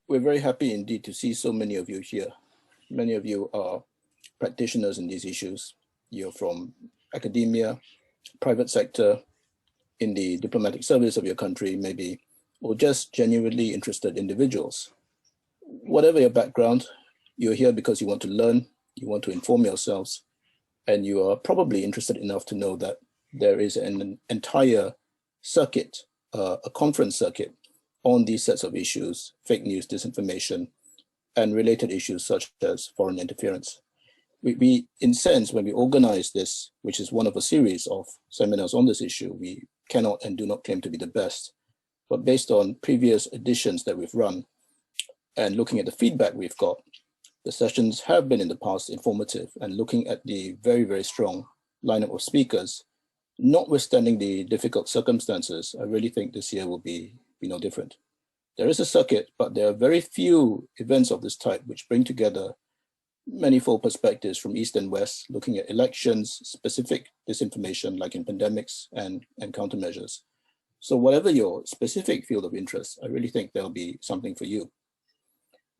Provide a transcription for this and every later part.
We're very happy indeed to see so many of you here. Many of you are practitioners in these issues. You're from academia, private sector, in the diplomatic service of your country, maybe, or just genuinely interested individuals. Whatever your background, you're here because you want to learn, you want to inform yourselves, and you are probably interested enough to know that there is an entire circuit, a conference circuit on these sets of issues, fake news, disinformation, and related issues such as foreign interference. We, in sense, when we organize this, which is one of a series of seminars on this issue, we cannot and do not claim to be the best. But based on previous editions that we've run and looking at the feedback we've got, the sessions have been in the past informative, and looking at the very, very strong lineup of speakers, notwithstanding the difficult circumstances, I really think this year will be no different. There is a circuit, but there are very few events of this type which bring together manifold perspectives from East and West, looking at elections, specific disinformation like in pandemics and countermeasures. So whatever your specific field of interest, I really think there'll be something for you.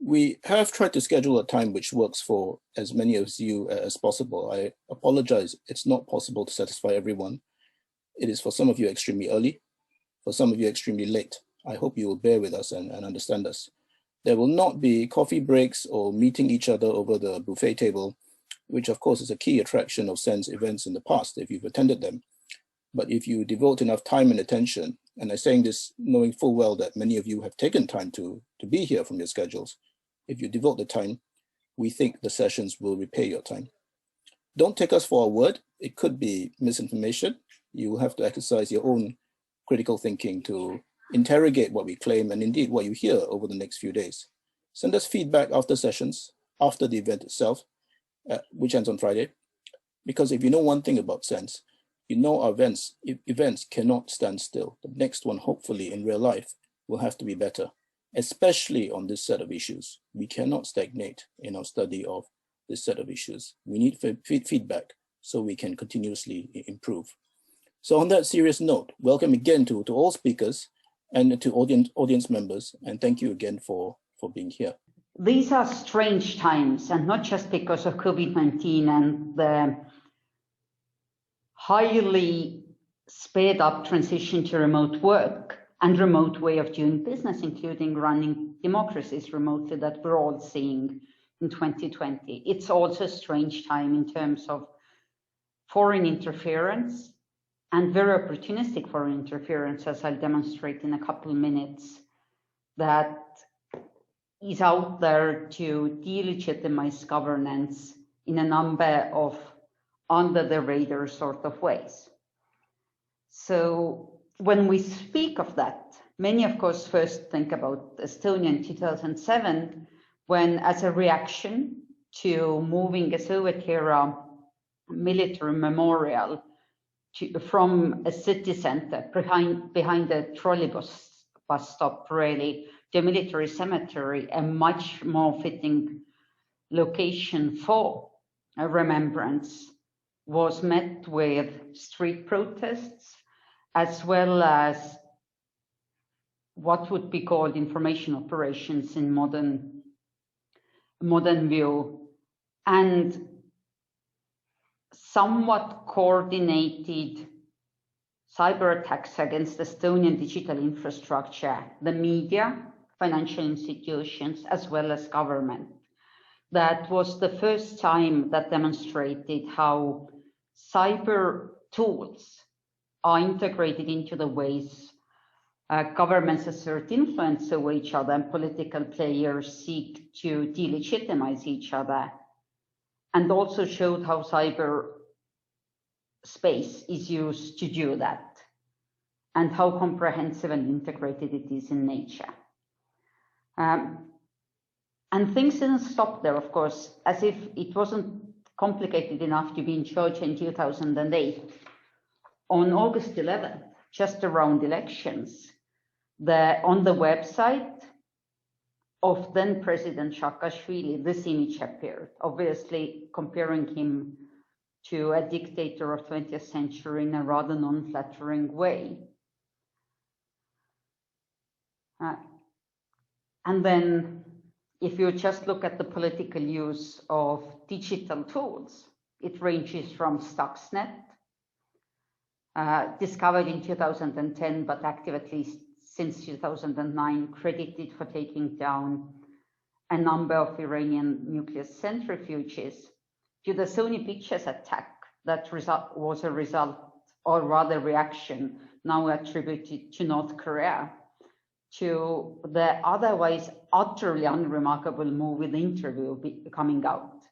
We have tried to schedule a time which works for as many of you as possible. I apologize, it's not possible to satisfy everyone. It is for some of you extremely early, for some of you extremely late. I hope you will bear with us and understand us. There will not be coffee breaks or meeting each other over the buffet table, which of course is a key attraction of SENS events in the past if you've attended them. But if you devote enough time and attention, and I'm saying this knowing full well that many of you have taken time to be here from your schedules, if you devote the time, we think the sessions will repay your time. Don't take us for our word. It could be misinformation. You will have to exercise your own critical thinking to interrogate what we claim and indeed what you hear over the next few days. Send us feedback after sessions, after the event itself, which ends on Friday. Because if you know one thing about SENS, you know our events cannot stand still. The next one, hopefully in real life, will have to be better, especially on this set of issues. We cannot stagnate in our study of this set of issues. We need feedback so we can continuously improve. So on that serious note, welcome again to all speakers and to audience members, and thank you again for being here. These are strange times, and not just because of COVID-19 and the highly sped up transition to remote work and remote way of doing business, including running democracies remotely that we're all seeing in 2020. It's also a strange time in terms of foreign interference, and very opportunistic foreign interference, as I'll demonstrate in a couple of minutes, that is out there to delegitimize governance in a number of under the radar sort of ways. So when we speak of that, many of course first think about Estonia in 2007, when as a reaction to moving a Soviet era military memorial from a city center behind a trolley bus stop, really, to a military cemetery, a much more fitting location for a remembrance, was met with street protests, as well as what would be called information operations in modern view, and somewhat coordinated cyber attacks against Estonian digital infrastructure, the media, financial institutions, as well as government. That was the first time that demonstrated how cyber tools are integrated into the ways governments assert influence over each other and political players seek to delegitimize each other, and also showed how cyber space is used to do that and how comprehensive and integrated it is in nature. And things didn't stop there, of course, as if it wasn't complicated enough to be in Georgia in 2008. On August 11th, just around elections, on the website of then President Saakashvili, this image appeared, obviously comparing him to a dictator of 20th century in a rather non-flattering way. And then if you just look at the political use of digital tools, it ranges from Stuxnet, discovered in 2010, but active at least since 2009, credited for taking down a number of Iranian nuclear centrifuges, to the Sony Pictures attack that was a result, or rather reaction, now attributed to North Korea, to the otherwise utterly unremarkable movie The Interview coming out.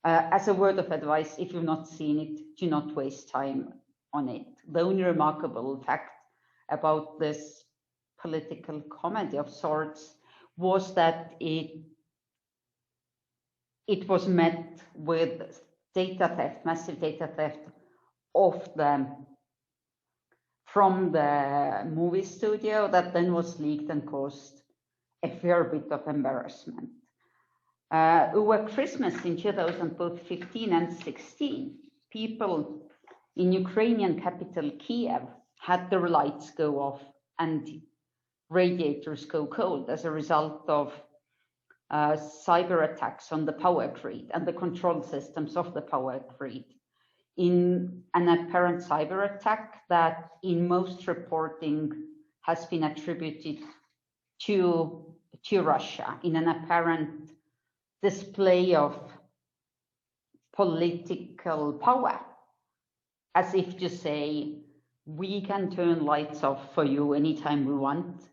As a word of advice, if you've not seen it, do not waste time on it. The only remarkable fact about this political comedy of sorts was that it was met with data theft, massive data theft from the movie studio that then was leaked and caused a fair bit of embarrassment. Over Christmas in 2015 and 16, people in Ukrainian capital Kiev had their lights go off and radiators go cold as a result of cyber attacks on the power grid and the control systems of the power grid, in an apparent cyber attack that in most reporting has been attributed to Russia, in an apparent display of political power, as if to say, we can turn lights off for you anytime we want.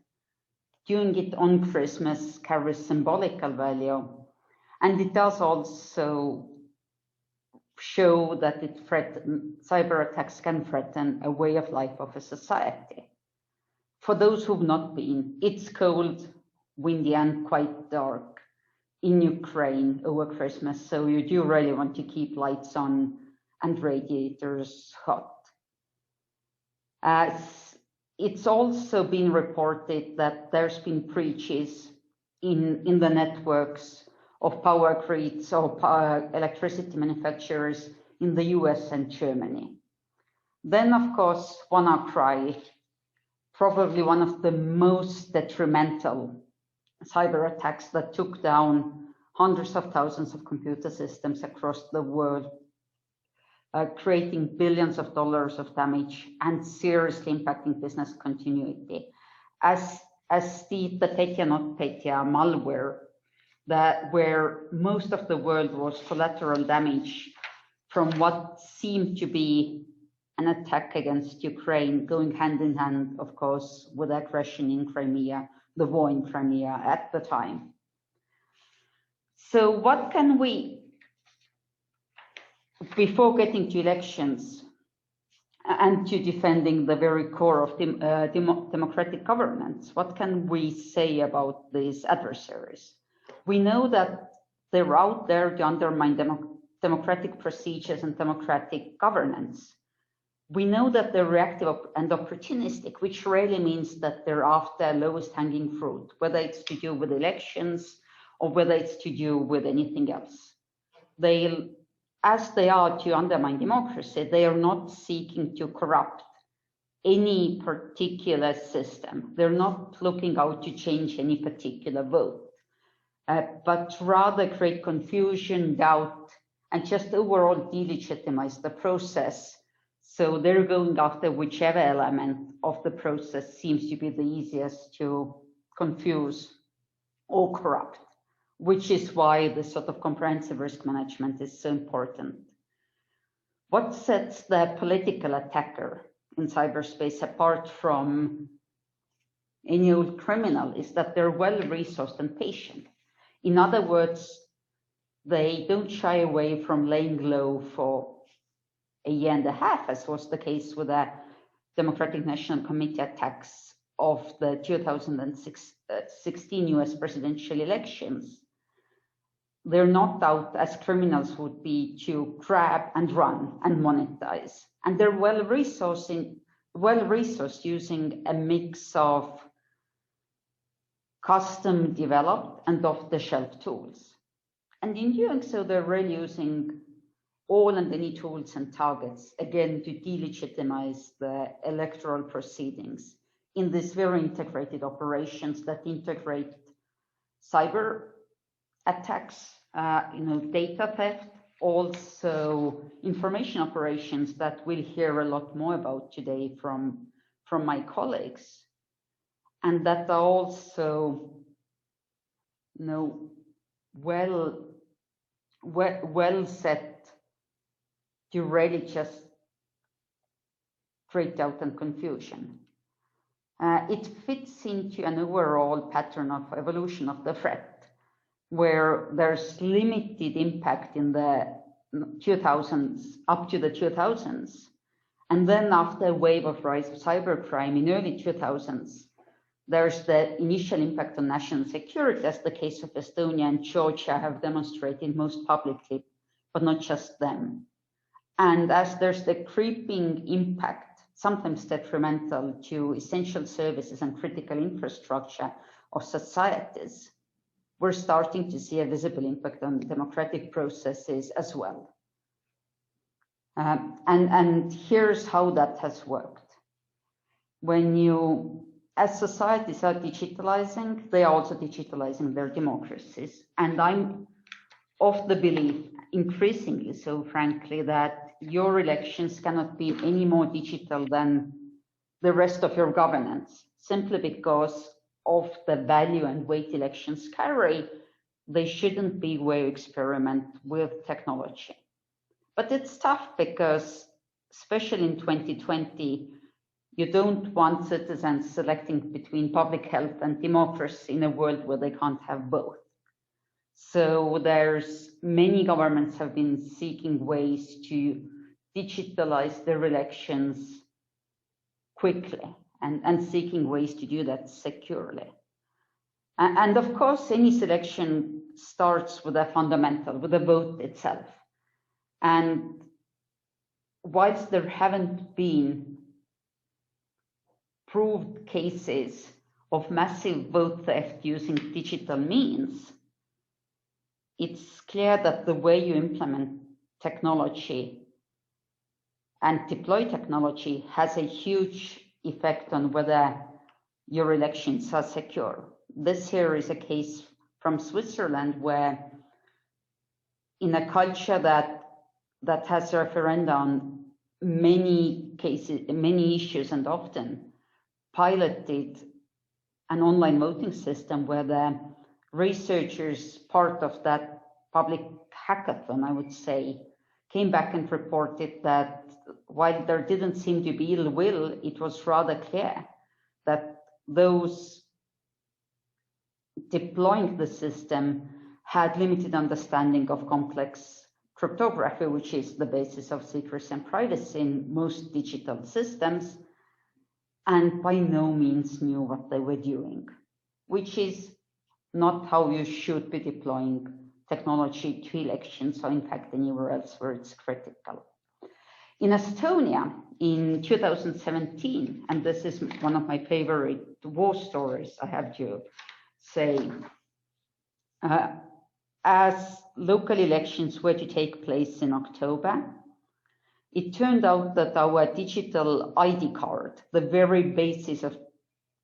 Doing it on Christmas carries symbolical value, and it does also show that cyber attacks can threaten a way of life of a society. For those who've not been, it's cold, windy, and quite dark in Ukraine over Christmas, so you do really want to keep lights on and radiators hot. It's also been reported that there's been breaches in the networks of power grids or electricity manufacturers in the US and Germany. Then, of course, WannaCry, probably one of the most detrimental cyber attacks that took down hundreds of thousands of computer systems across the world, creating billions of dollars of damage and seriously impacting business continuity. As the Petya not Petya malware, where most of the world was collateral damage from what seemed to be an attack against Ukraine, going hand in hand, of course, with aggression in Crimea, the war in Crimea at the time. So what can we, before getting to elections and to defending the very core of democratic governance, what can we say about these adversaries? We know that they're out there to undermine democratic procedures and democratic governance. We know that they're reactive and opportunistic, which really means that they're after lowest hanging fruit, whether it's to do with elections or whether it's to do with anything else. As they are to undermine democracy, they are not seeking to corrupt any particular system. They're not looking out to change any particular vote, but rather create confusion, doubt, and just overall delegitimize the process. So they're going after whichever element of the process seems to be the easiest to confuse or corrupt, which is why this sort of comprehensive risk management is so important. What sets the political attacker in cyberspace apart from any old criminal is that they're well-resourced and patient. In other words, they don't shy away from laying low for a year and a half, as was the case with the Democratic National Committee attacks of the 2016 US presidential elections. They're not out as criminals would be to grab and run and monetize. And they're well-resourced using a mix of custom developed and off-the-shelf tools. And in doing so, they're really using all and any tools and targets, again, to delegitimize the electoral proceedings in these very integrated operations that integrate cyber attacks, data theft, also information operations that we'll hear a lot more about today from my colleagues, and that are also well set to really just create doubt and confusion. It fits into an overall pattern of evolution of the threat, where there's limited impact in the 2000s, up to the 2000s. And then after a wave of rise of cybercrime in early 2000s, there's the initial impact on national security, as the case of Estonia and Georgia have demonstrated most publicly, but not just them. And as there's the creeping impact, sometimes detrimental to essential services and critical infrastructure of societies, we're starting to see a visible impact on democratic processes as well. And here's how that has worked. As societies are digitalizing, they are also digitalizing their democracies. And I'm of the belief, increasingly so, frankly, that your elections cannot be any more digital than the rest of your governance, simply because of the value and weight elections carry. They shouldn't be where you experiment with technology. But it's tough because, especially in 2020, you don't want citizens selecting between public health and democracy in a world where they can't have both. So there's many governments have been seeking ways to digitalize their elections quickly and seeking ways to do that securely. And of course, any selection starts with a fundamental, with the vote itself. And whilst there haven't been proved cases of massive vote theft using digital means, it's clear that the way you implement technology and deploy technology has a huge effect on whether your elections are secure. This here is a case from Switzerland, where in a culture that has referenda on many cases, many issues, and often piloted an online voting system where the researchers, part of that public hackathon, I would say, came back and reported that while there didn't seem to be ill will, it was rather clear that those deploying the system had limited understanding of complex cryptography, which is the basis of secrecy and privacy in most digital systems, and by no means knew what they were doing, which is not how you should be deploying technology to elections or in fact anywhere else where it's critical. In Estonia in 2017, and this is one of my favorite war stories, I have to say, as local elections were to take place in October, it turned out that our digital ID card, the very basis of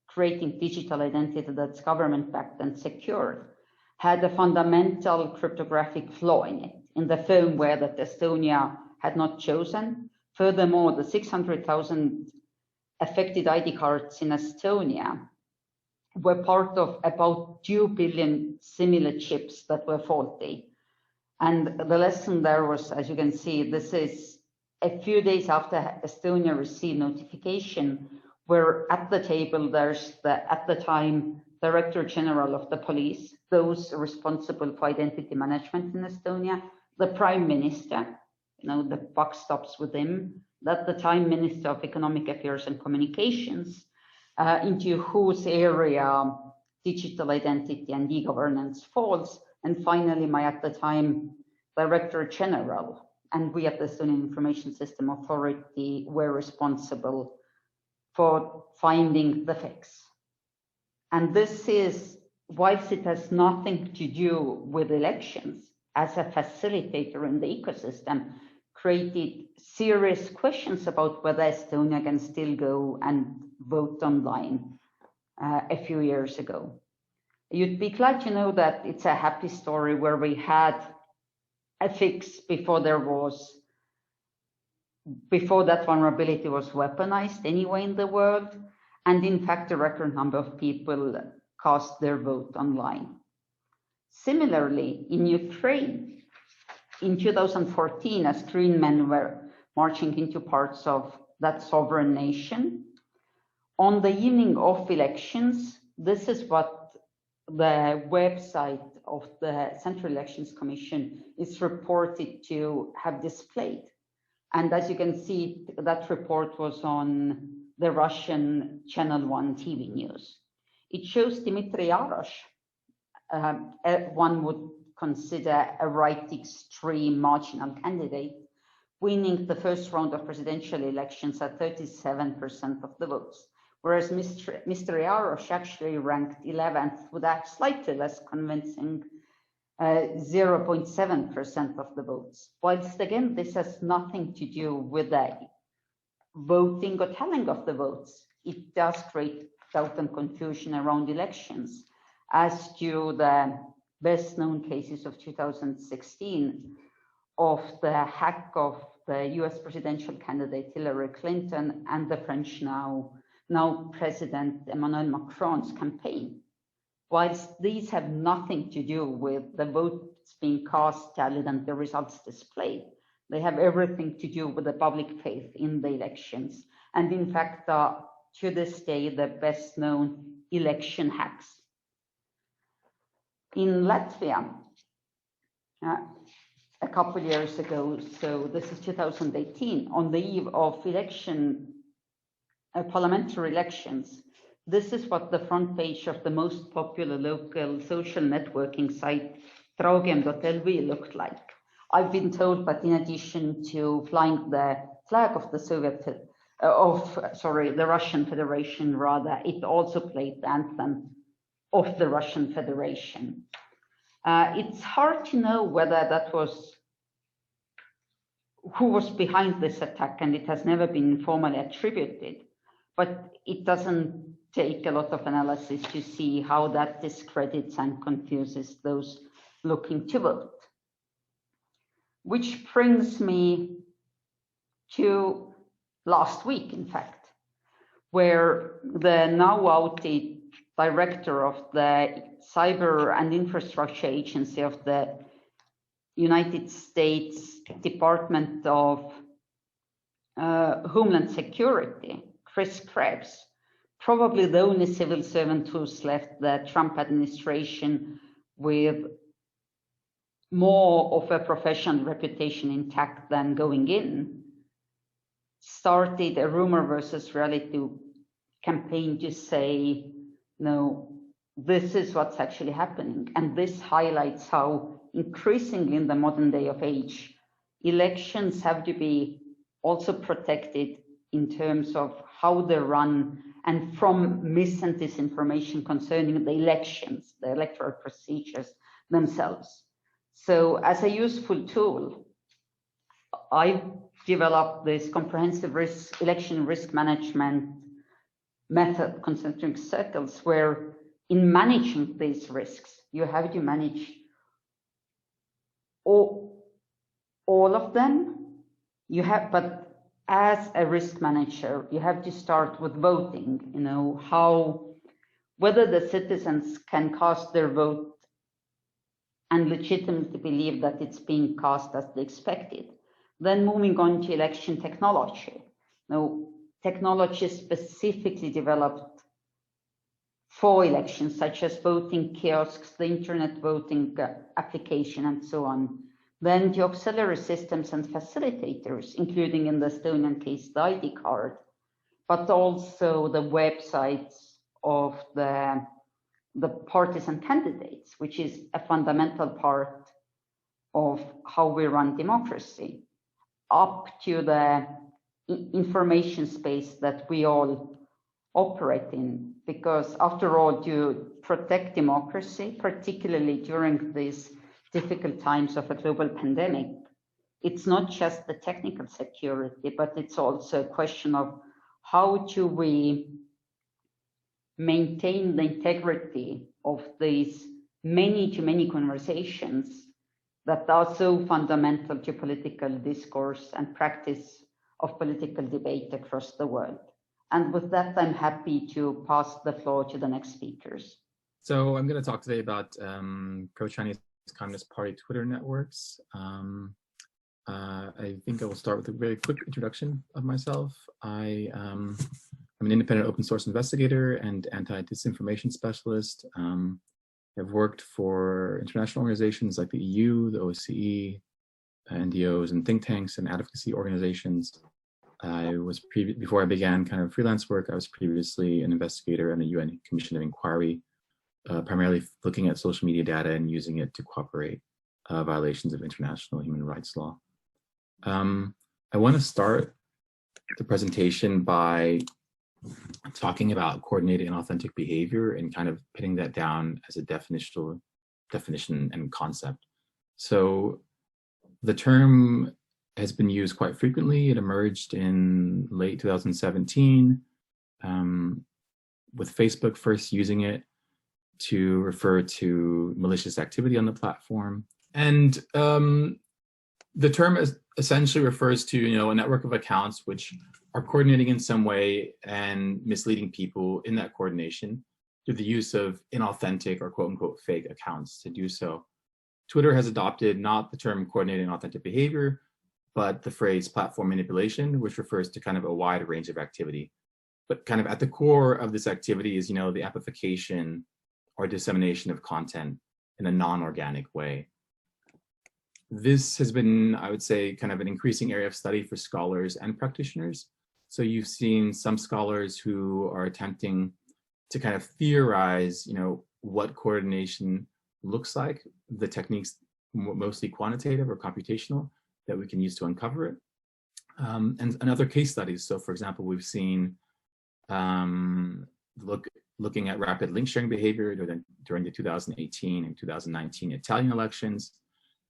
creating digital identity that's government-backed and secure, had a fundamental cryptographic flaw in it, in the firmware that Estonia had not chosen. Furthermore, the 600,000 affected ID cards in Estonia were part of about 2 billion similar chips that were faulty. And the lesson there was, as you can see, this is a few days after Estonia received notification, where at the table there's the, at the time, Director General of the Police, those responsible for identity management in Estonia, the Prime Minister, the buck stops with him, at the time Minister of Economic Affairs and Communications, into whose area digital identity and e-governance falls, and finally my, at the time, Director General, and we at the Estonian Information System Authority were responsible for finding the fix. And this is, whilst it has nothing to do with elections, as a facilitator in the ecosystem, created serious questions about whether Estonia can still go and vote online a few years ago. You'd be glad to know that it's a happy story where we had a fix before that vulnerability was weaponized anyway in the world. And in fact, a record number of people cast their vote online. Similarly, in Ukraine, in 2014, as Green men were marching into parts of that sovereign nation, on the evening of elections, this is what the website of the Central Elections Commission is reported to have displayed. And as you can see, that report was on the Russian Channel 1 TV news. It shows Dmitry Yarosh, one would consider a right extreme marginal candidate, winning the first round of presidential elections at 37% of the votes, whereas Mr. Yarosh actually ranked 11th with a slightly less convincing 0.7% of the votes. Whilst again, this has nothing to do with the voting or tallying of the votes. It does create doubt and confusion around elections, as to the best known cases of 2016 of the hack of the US presidential candidate Hillary Clinton and the French now President Emmanuel Macron's campaign. Whilst these have nothing to do with the votes being cast, tallied, and the results displayed, they have everything to do with the public faith in the elections. And in fact, to this day, the best known election hacks. In Latvia, a couple of years ago, so this is 2018, on the eve of parliamentary elections, this is what the front page of the most popular local social networking site, Traugiem.lv, looked like. I've been told, but in addition to flying the flag of the the Russian Federation, rather, it also played the anthem of the Russian Federation. It's hard to know whether that was who was behind this attack, and it has never been formally attributed, but it doesn't take a lot of analysis to see how that discredits and confuses those looking to vote. Which brings me to last week, in fact, where the now outed director of the Cyber and Infrastructure Agency of the United States Department of Homeland Security, Chris Krebs, probably the only civil servant who's left the Trump administration with more of a professional reputation intact than going in, started a rumor versus reality campaign to say, no, this is what's actually happening. And this highlights how increasingly in the modern day of age, elections have to be also protected in terms of how they run and from mis and disinformation concerning the elections, the electoral procedures themselves. So as a useful tool, I've developed this comprehensive election risk management method, concentric circles, where in managing these risks, you have to manage all of them. But as a risk manager, you have to start with voting, whether the citizens can cast their vote and legitimately believe that it's being cast as they expected. Then moving on to election technology. Technology specifically developed for elections, such as voting kiosks, the internet voting application, and so on. Then the auxiliary systems and facilitators, including in the Estonian case, the ID card, but also the websites of the parties and candidates, which is a fundamental part of how we run democracy, up to the information space that we all operate in. Because after all, to protect democracy, particularly during these difficult times of a global pandemic, it's not just the technical security, but it's also a question of how do we maintain the integrity of these many-to-many conversations that are so fundamental to political discourse and practice of political debate across the world. And with that, I'm happy to pass the floor to the next speakers. So I'm going to talk today about pro-Chinese Communist Party Twitter networks. I think I will start with a very quick introduction of myself. I'm an independent open source investigator and anti-disinformation specialist. I've worked for international organizations like the EU, the OSCE, NGOs, and think tanks and advocacy organizations. Before I began kind of freelance work, I was previously an investigator in the UN Commission of Inquiry, primarily looking at social media data and using it to cooperate violations of international human rights law. I want to start the presentation by talking about coordinated and authentic behavior and kind of pinning that down as a definition and concept. So the term has been used quite frequently. It emerged in late 2017 with Facebook first using it to refer to malicious activity on the platform. And the term essentially refers to, a network of accounts which are coordinating in some way and misleading people in that coordination through the use of inauthentic or quote unquote fake accounts to do so. Twitter has adopted not the term coordinated and authentic behavior, but the phrase platform manipulation, which refers to kind of a wide range of activity. But kind of at the core of this activity is, the amplification or dissemination of content in a non-organic way. This has been, I would say, kind of an increasing area of study for scholars and practitioners. So you've seen some scholars who are attempting to kind of theorize, what coordination looks like, the techniques mostly quantitative or computational that we can use to uncover it. And other case studies. So for example, we've seen looking at rapid link sharing behavior during the 2018 and 2019 Italian elections,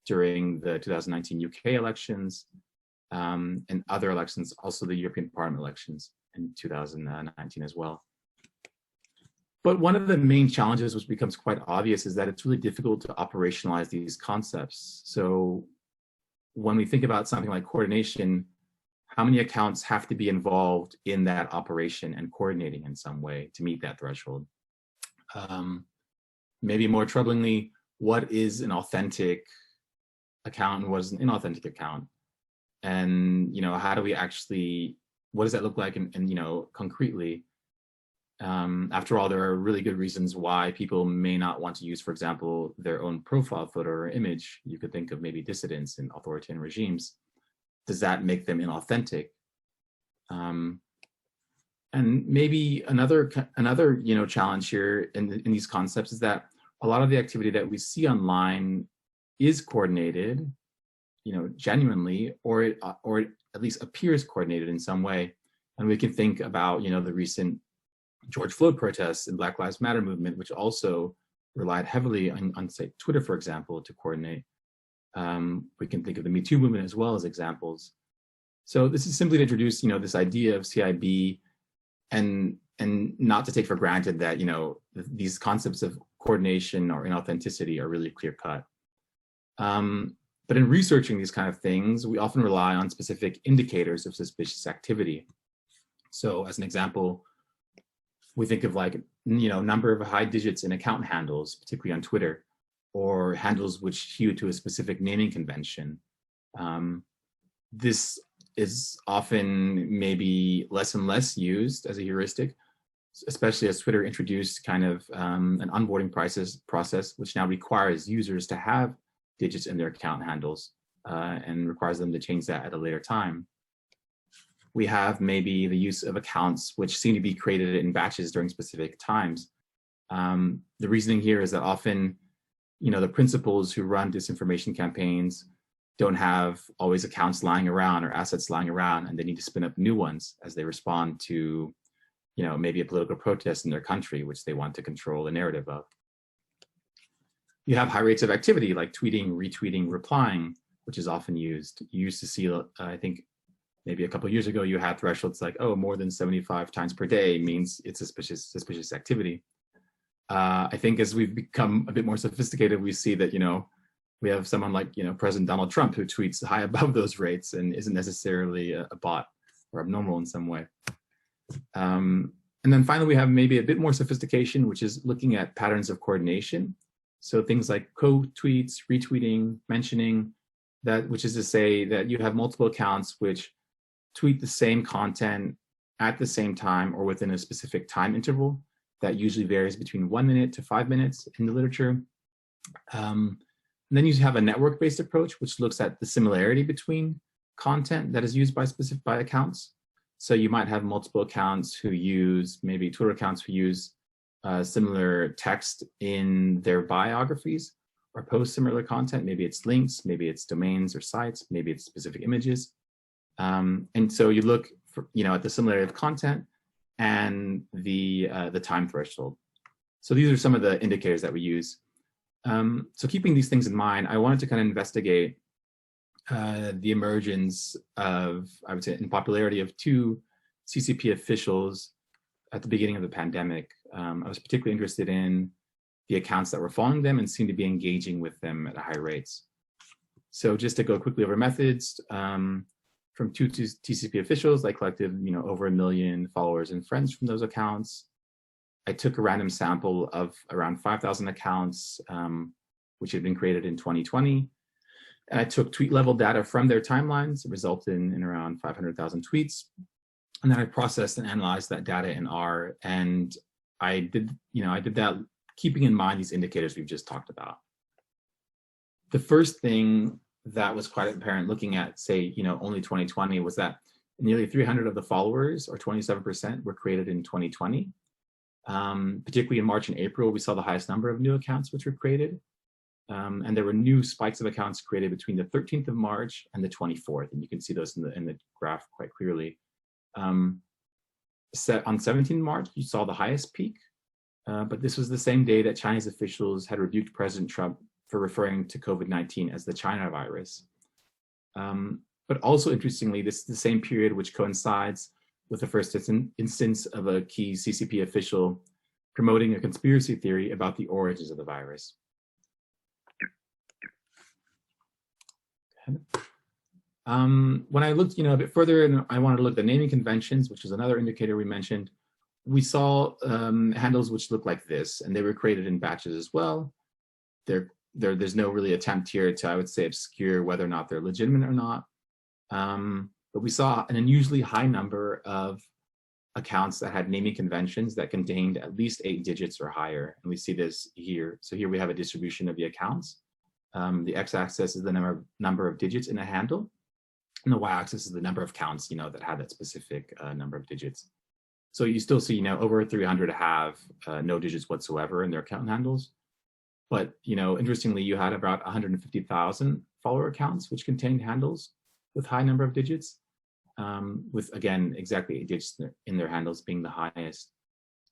during the 2019 UK elections, and other elections, also the European Parliament elections in 2019 as well. But one of the main challenges, which becomes quite obvious, is that it's really difficult to operationalize these concepts. So when we think about something like coordination, how many accounts have to be involved in that operation and coordinating in some way to meet that threshold? Maybe more troublingly, what is an authentic account and what is an inauthentic account? And, how do we actually, what does that look like and concretely? After all, there are really good reasons why people may not want to use, for example, their own profile photo or image. You could think of maybe dissidents in authoritarian regimes. Does that make them inauthentic? And maybe another challenge here in these concepts is that a lot of the activity that we see online is coordinated, genuinely, or it at least appears coordinated in some way. And we can think about, the recent George Floyd protests and Black Lives Matter movement, which also relied heavily on say, Twitter, for example, to coordinate. We can think of the Me Too movement as well as examples. So this is simply to introduce, this idea of CIB and not to take for granted that, these concepts of coordination or inauthenticity are really clear cut. But in researching these kind of things, we often rely on specific indicators of suspicious activity. So as an example, we think of number of high digits in account handles, particularly on Twitter, or handles which hew to a specific naming convention. This is often maybe less and less used as a heuristic, especially as Twitter introduced kind of an onboarding process, which now requires users to have digits in their account handles and requires them to change that at a later time. We have maybe the use of accounts which seem to be created in batches during specific times. The reasoning here is that often, the principals who run disinformation campaigns don't have always accounts lying around or assets lying around, and they need to spin up new ones as they respond to, maybe a political protest in their country, which they want to control the narrative of. You have high rates of activity like tweeting, retweeting, replying, which is often used. You used to see, I think, maybe a couple of years ago, you had thresholds like, more than 75 times per day means it's suspicious activity. I think as we've become a bit more sophisticated, we see that, we have someone like, President Donald Trump who tweets high above those rates and isn't necessarily a bot or abnormal in some way. And then finally, we have maybe a bit more sophistication, which is looking at patterns of coordination. So things like co-tweets, retweeting, mentioning, which is to say that you have multiple accounts which tweet the same content at the same time or within a specific time interval that usually varies between 1 minute to 5 minutes in the literature. And then you have a network-based approach, which looks at the similarity between content that is used by accounts. So you might have multiple accounts who use, maybe Twitter accounts who use similar text in their biographies or post similar content. Maybe it's links, maybe it's domains or sites, maybe it's specific images. And so you look for, at the similarity of content and the time threshold. So these are some of the indicators that we use. So keeping these things in mind, I wanted to kind of investigate the emergence of, I would say, in popularity of two CCP officials at the beginning of the pandemic. I was particularly interested in the accounts that were following them and seemed to be engaging with them at high rates. So just to go quickly over methods, from two TCP officials, I collected, over 1 million followers and friends from those accounts. I took a random sample of around 5,000 accounts, which had been created in 2020. And I took tweet level data from their timelines. It resulted in around 500,000 tweets. And then I processed and analyzed that data in R. And I did that keeping in mind these indicators we've just talked about. The first thing that was quite apparent looking at, say, only 2020 was that nearly 300 of the followers, or 27%, were created in 2020. Particularly in March and April, we saw the highest number of new accounts which were created. And there were new spikes of accounts created between the 13th of March and the 24th. And you can see those in the graph quite clearly. On 17th March, you saw the highest peak. But this was the same day that Chinese officials had rebuked President Trump for referring to COVID-19 as the China virus. But also interestingly, this is the same period which coincides with the first instance of a key CCP official promoting a conspiracy theory about the origins of the virus. When I looked, a bit further, and I wanted to look at the naming conventions, which is another indicator we mentioned, we saw handles which look like this, and they were created in batches as well. There's no really attempt here to, I would say, obscure whether or not they're legitimate or not. But we saw an unusually high number of accounts that had naming conventions that contained at least 8 digits or higher. And we see this here. So here we have a distribution of the accounts. The x-axis is the number of digits in a handle. And the y-axis is the number of counts, that had that specific number of digits. So you still see, over 300 have no digits whatsoever in their account handles. But, interestingly, you had about 150,000 follower accounts, which contained handles with high number of digits, with, again, exactly 8 digits in their handles being the highest.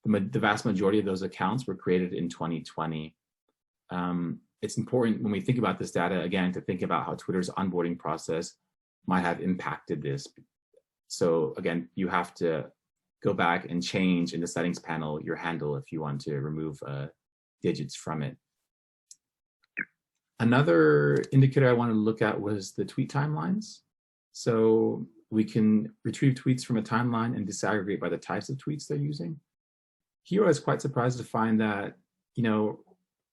The vast majority of those accounts were created in 2020. It's important when we think about this data, again, to think about how Twitter's onboarding process might have impacted this. So again, you have to go back and change in the settings panel your handle if you want to remove digits from it. Another indicator I wanted to look at was the tweet timelines. So we can retrieve tweets from a timeline and disaggregate by the types of tweets they're using. Here I was quite surprised to find that,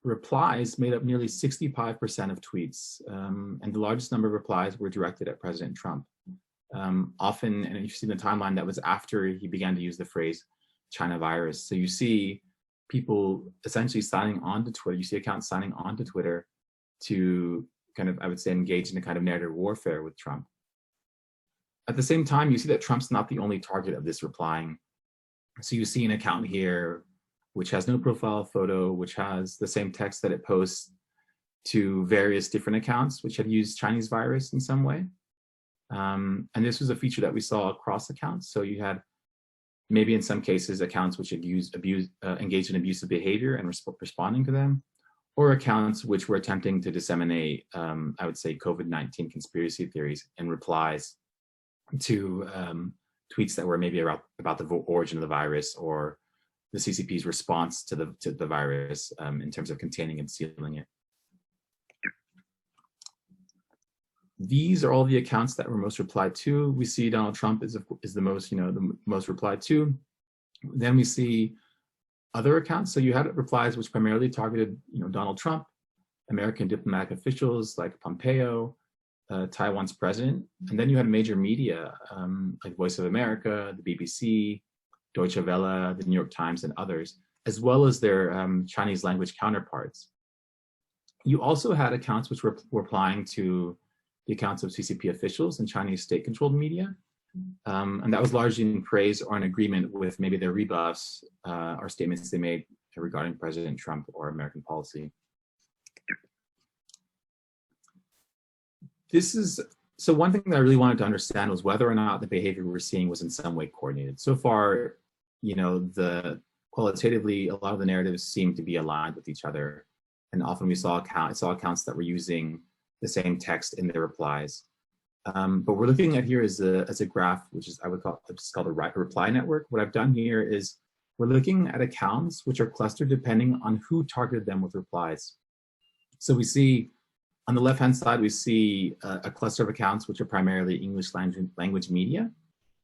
replies made up nearly 65% of tweets, and the largest number of replies were directed at President Trump. Often, and you see in the timeline, that was after he began to use the phrase China virus. So you see people essentially signing on to Twitter, you see accounts signing on to Twitter to kind of, I would say, engage in a kind of narrative warfare with Trump. At the same time, you see that Trump's not the only target of this replying. So you see an account here which has no profile photo, which has the same text that it posts to various different accounts which had used Chinese virus in some way. And this was a feature that we saw across accounts. So you had maybe in some cases accounts which had engaged in abusive behavior and responding to them, or accounts which were attempting to disseminate, I would say, COVID-19 conspiracy theories in replies to tweets that were maybe about the origin of the virus or the CCP's response to the virus in terms of containing and sealing it. These are all the accounts that were most replied to. We see Donald Trump is the most, the most replied to. Then we see other accounts. So you had replies which primarily targeted, Donald Trump, American diplomatic officials like Pompeo, Taiwan's president, and then you had major media like Voice of America, the BBC, Deutsche Welle, the New York Times, and others, as well as their Chinese language counterparts. You also had accounts which were replying to the accounts of CCP officials and Chinese state-controlled media, and that was largely in praise or in agreement with maybe their rebuffs or statements they made regarding President Trump or American policy. So one thing that I really wanted to understand was whether or not the behavior we were seeing was in some way coordinated. So far, qualitatively, a lot of the narratives seem to be aligned with each other. And often we saw accounts that were using the same text in their replies. But we're looking at here as a graph, which is, it's called a reply network. What I've done here is we're looking at accounts which are clustered depending on who targeted them with replies. So we see, on the left-hand side, we see a cluster of accounts which are primarily English language media.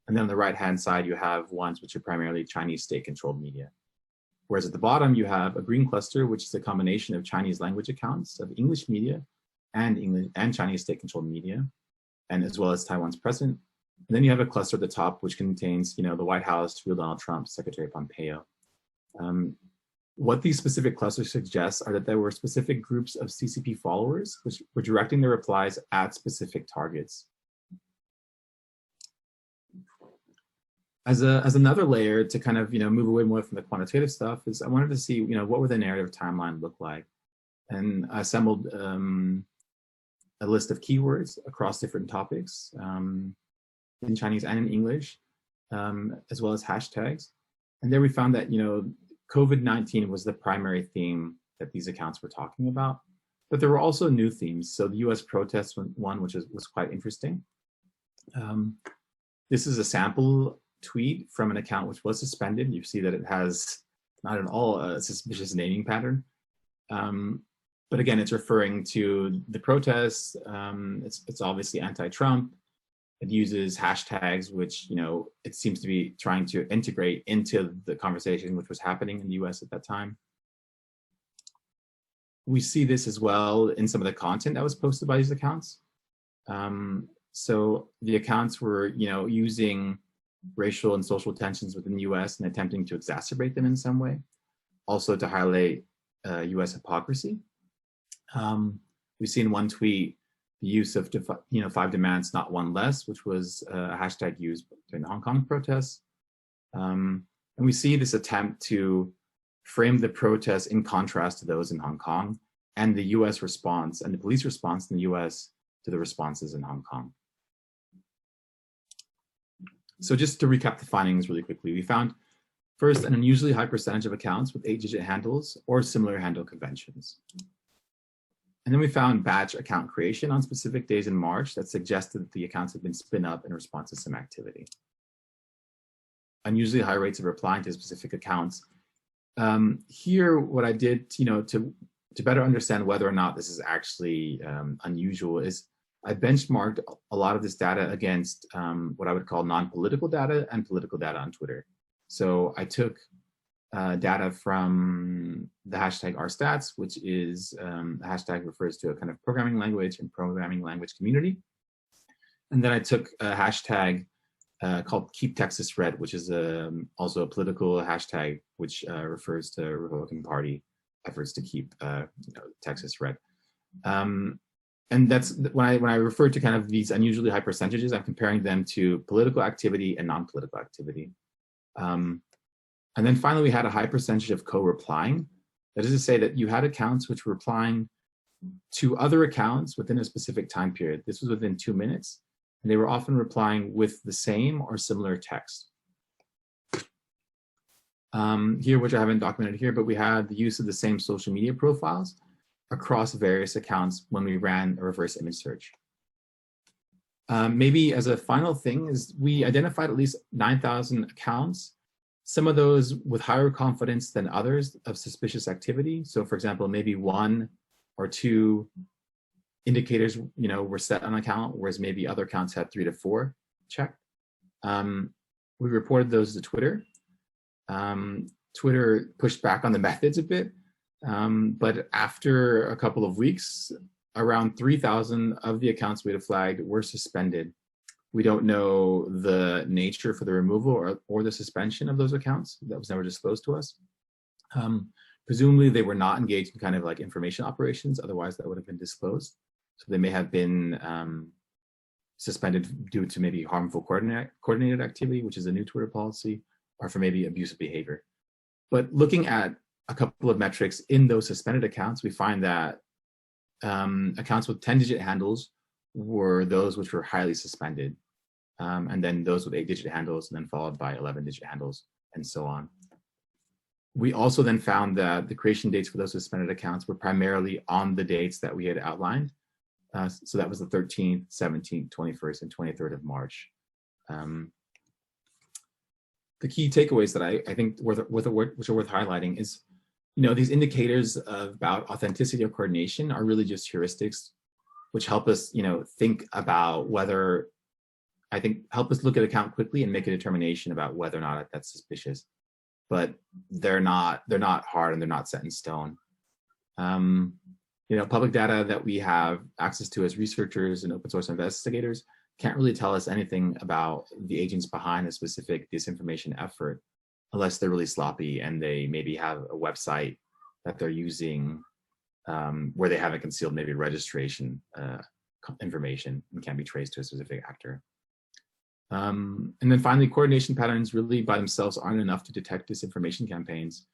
And then on the right-hand side, you have ones which are primarily Chinese state-controlled media. Whereas at the bottom, you have a green cluster, which is a combination of Chinese language accounts of English media and Chinese state-controlled media, and as well as Taiwan's president. And then you have a cluster at the top, which contains, the White House, real Donald Trump, Secretary Pompeo. What these specific clusters suggest are that there were specific groups of CCP followers which were directing their replies at specific targets. As another layer to kind of move away more from the quantitative stuff is I wanted to see what would the narrative timeline look like, and I assembled a list of keywords across different topics in Chinese and in English, as well as hashtags. And there we found that COVID-19 was the primary theme that these accounts were talking about, but there were also new themes. So the US protests one, which was quite interesting. This is a sample tweet from an account which was suspended. You see that it has not at all a suspicious naming pattern. But again, it's referring to the protests. It's obviously anti-Trump. It uses hashtags, which, it seems to be trying to integrate into the conversation which was happening in the US at that time. We see this as well in some of the content that was posted by these accounts. So the accounts were, using racial and social tensions within the US and attempting to exacerbate them in some way. Also to highlight US hypocrisy. We see in one tweet the use of 5 demands, not one less, which was a hashtag used during the Hong Kong protests. And we see this attempt to frame the protests in contrast to those in Hong Kong and the US response and the police response in the US to the responses in Hong Kong. So just to recap the findings really quickly, we found first an unusually high percentage of accounts with 8-digit handles or similar handle conventions. And then we found batch account creation on specific days in March that suggested that the accounts had been spin up in response to some activity. Unusually high rates of replying to specific accounts. Here, what I did, to better understand whether or not this is actually unusual is I benchmarked a lot of this data against what I would call non-political data and political data on Twitter. So I took data from the hashtag RStats, which is the hashtag refers to a kind of programming language and programming language community. And then I took a hashtag called Keep Texas Red, which is also a political hashtag which refers to Republican Party efforts to keep Texas red. And that's when I refer to kind of these unusually high percentages, I'm comparing them to political activity and non-political activity. And then finally, we had a high percentage of co-replying. That is to say that you had accounts which were replying to other accounts within a specific time period. This was within 2 minutes, and they were often replying with the same or similar text. Here, which I haven't documented here, but we had the use of the same social media profiles across various accounts when we ran a reverse image search. Maybe as a final thing is we identified at least 9,000 accounts some of those with higher confidence than others of suspicious activity. So for example, maybe 1 or 2 indicators, were set on an account, whereas maybe other accounts had 3 to 4 checked. We reported those to Twitter. Twitter pushed back on the methods a bit, but after a couple of weeks, around 3,000 of the accounts we had flagged were suspended. We don't know the nature for the removal or the suspension of those accounts. That was never disclosed to us. Presumably, they were not engaged in kind of like information operations. Otherwise, that would have been disclosed. So they may have been suspended due to maybe harmful coordinated activity, which is a new Twitter policy, or for maybe abusive behavior. But looking at a couple of metrics in those suspended accounts, we find that accounts with 10-digit handles were those which were highly suspended, and then those with 8-digit handles, and then followed by 11-digit handles, and so on. We also then found that the creation dates for those suspended accounts were primarily on the dates that we had outlined. So that was the 13th, 17th, 21st, and 23rd of March. The key takeaways that I think which are worth highlighting is, these indicators about authenticity or coordination are really just heuristics, which help us, think about whether, help us look at account quickly and make a determination about whether or not that's suspicious. But they're not hard and they're not set in stone. Public data that we have access to as researchers and open source investigators can't really tell us anything about the agents behind a specific disinformation effort, unless they're really sloppy and they maybe have a website that they're using where they haven't concealed maybe registration information and can be traced to a specific actor. And then finally, coordination patterns really by themselves aren't enough to detect disinformation campaigns.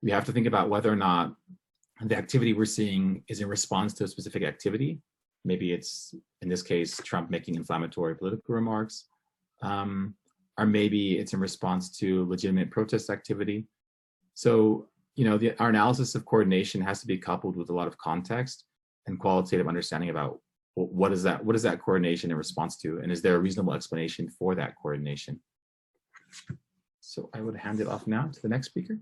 We have to think about whether or not the activity we're seeing is in response to a specific activity. Maybe it's, in this case, Trump making inflammatory political remarks, or maybe it's in response to legitimate protest activity. So, our analysis of coordination has to be coupled with a lot of context and qualitative understanding about what is that coordination in response to, and is there a reasonable explanation for that coordination? So I would hand it off now to the next speaker.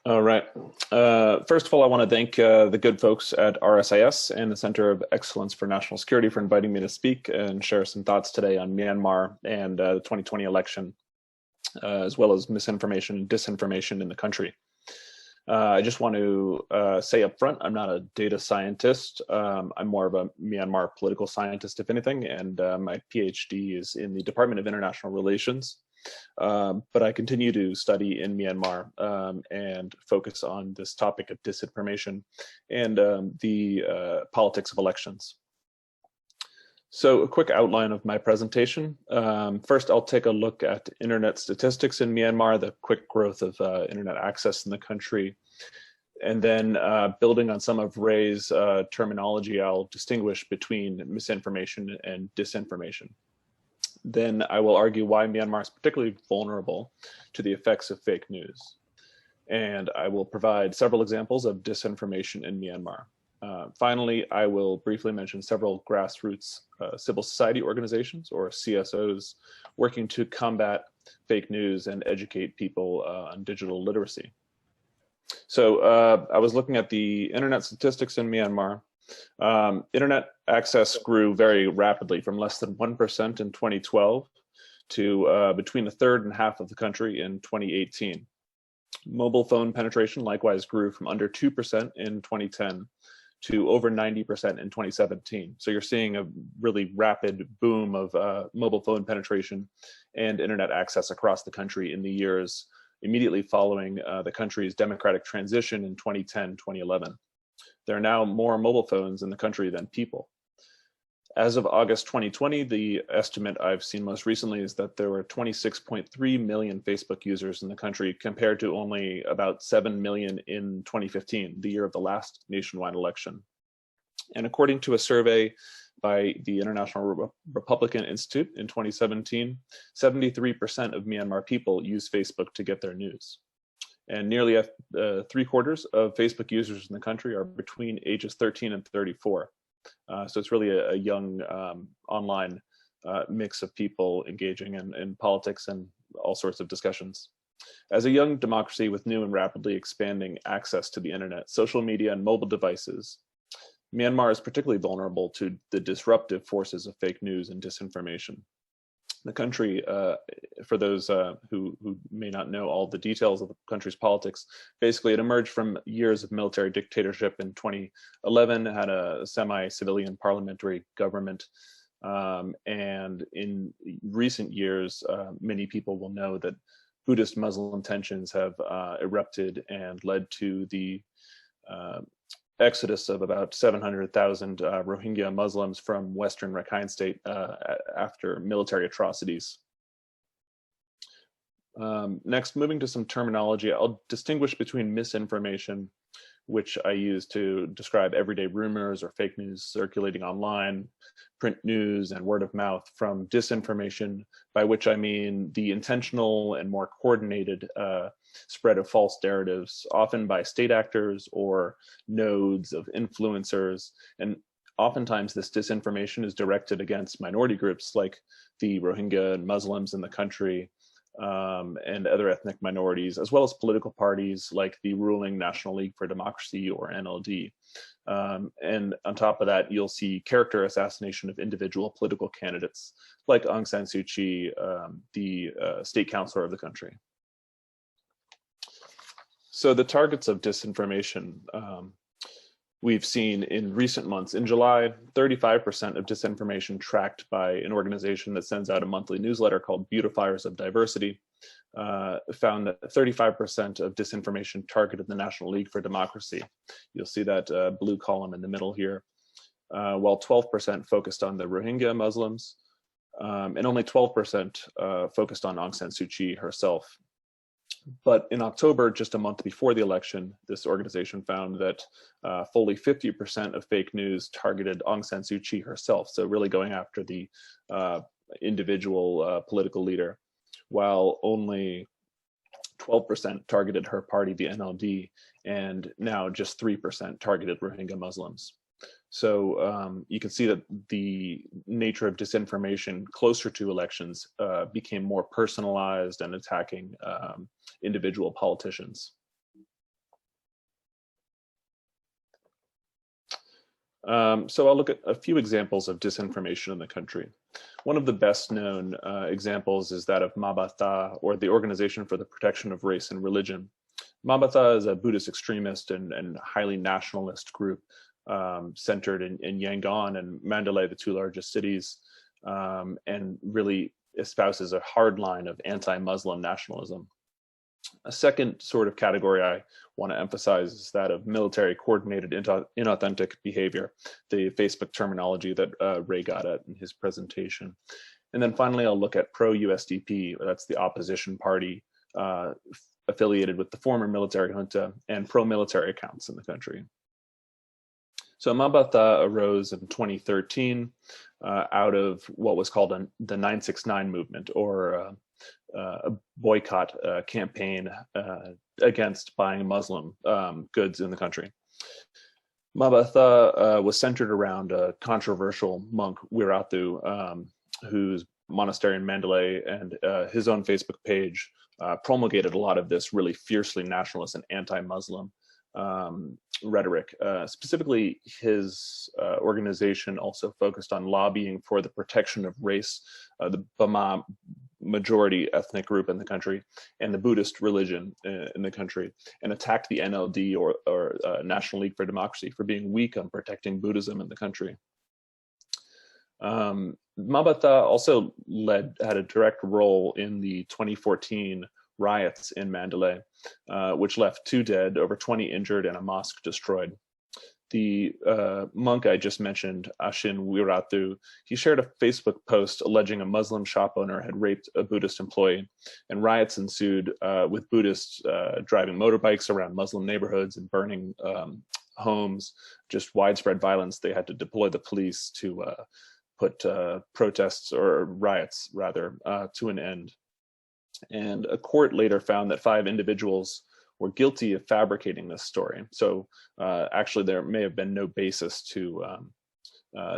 All right. First of all, I want to thank the good folks at RSIS and the Center of Excellence for National Security for inviting me to speak and share some thoughts today on Myanmar and the 2020 election, as well as misinformation and disinformation in the country. I just want to say up front, I'm not a data scientist. I'm more of a Myanmar political scientist, if anything, and my PhD is in the Department of International Relations. But I continue to study in Myanmar and focus on this topic of disinformation and the politics of elections. So a quick outline of my presentation. First, I'll take a look at internet statistics in Myanmar, the quick growth of internet access in the country. And then building on some of Ray's terminology, I'll distinguish between misinformation and disinformation. Then I will argue why Myanmar is particularly vulnerable to the effects of fake news. And I will provide several examples of disinformation in Myanmar. Finally, I will briefly mention several grassroots civil society organizations, or CSOs, working to combat fake news and educate people on digital literacy. So I was looking at the internet statistics in Myanmar. Internet access grew very rapidly from less than 1% in 2012 to between a third and half of the country in 2018. Mobile phone penetration likewise grew from under 2% in 2010 to over 90% in 2017. So you're seeing a really rapid boom of mobile phone penetration and internet access across the country in the years immediately following the country's democratic transition in 2010, 2011. There are now more mobile phones in the country than people. As of August 2020, the estimate I've seen most recently is that there were 26.3 million Facebook users in the country compared to only about 7 million in 2015, the year of the last nationwide election. And according to a survey by the International Republican Institute in 2017, 73% of Myanmar people use Facebook to get their news. And nearly 3/4 of Facebook users in the country are between ages 13 and 34. So it's really a young online mix of people engaging in politics and all sorts of discussions. As a young democracy with new and rapidly expanding access to the internet, social media, and mobile devices, Myanmar is particularly vulnerable to the disruptive forces of fake news and disinformation. The country, for those who may not know all the details of the country's politics, basically it emerged from years of military dictatorship in 2011, had a semi-civilian parliamentary government, and in recent years, many people will know that Buddhist Muslim tensions have erupted and led to the exodus of about 700,000 Rohingya Muslims from Western Rakhine State after military atrocities. Next, moving to some terminology, I'll distinguish between misinformation, which I use to describe everyday rumors or fake news circulating online, print news, and word of mouth, from disinformation, by which I mean the intentional and more coordinated spread of false narratives, often by state actors or nodes of influencers. And oftentimes this disinformation is directed against minority groups like the Rohingya and Muslims in the country, and other ethnic minorities, as well as political parties like the ruling National League for Democracy, or NLD. And on top of that, you'll see character assassination of individual political candidates like Aung San Suu Kyi, the state councilor of the country. So the targets of disinformation we've seen in recent months. In July, 35% of disinformation tracked by an organization that sends out a monthly newsletter called Beautifiers of Diversity found that 35% of disinformation targeted the National League for Democracy. You'll see that blue column in the middle here, while 12% focused on the Rohingya Muslims, and only 12% focused on Aung San Suu Kyi herself. But in October, just a month before the election, this organization found that fully 50% of fake news targeted Aung San Suu Kyi herself, so really going after the individual political leader, while only 12% targeted her party, the NLD, and now just 3% targeted Rohingya Muslims. So you can see that the nature of disinformation closer to elections became more personalized and attacking individual politicians. So I'll look at a few examples of disinformation in the country. One of the best known examples is that of Mabata, or the Organization for the Protection of Race and Religion. Mabata is a Buddhist extremist and highly nationalist group centered in Yangon and Mandalay, the two largest cities, and really espouses a hard line of anti-Muslim nationalism. A second sort of category I want to emphasize is that of military coordinated inauthentic behavior, the Facebook terminology that Ray got at in his presentation. And then finally, I'll look at pro-USDP, that's the opposition party affiliated with the former military junta, and pro-military accounts in the country. So Mabata arose in 2013 out of what was called the 969 movement, or a boycott campaign against buying Muslim goods in the country. Mabata was centered around a controversial monk, Wirathu, whose monastery in Mandalay and his own Facebook page promulgated a lot of this really fiercely nationalist and anti-Muslim rhetoric. Specifically, his organization also focused on lobbying for the protection of race, the Bama majority ethnic group in the country, and the Buddhist religion in the country, and attacked the NLD, or National League for Democracy, for being weak on protecting Buddhism in the country. Mabata also had a direct role in the 2014 riots in Mandalay, which left 2 dead, over 20 injured, and a mosque destroyed. The monk I just mentioned, Ashin Wirathu, he shared a Facebook post alleging a Muslim shop owner had raped a Buddhist employee, and riots ensued with Buddhists driving motorbikes around Muslim neighborhoods and burning homes, just widespread violence. They had to deploy the police to put protests, or riots rather, to an end. And a court later found that 5 individuals were guilty of fabricating this story. So actually there may have been no basis to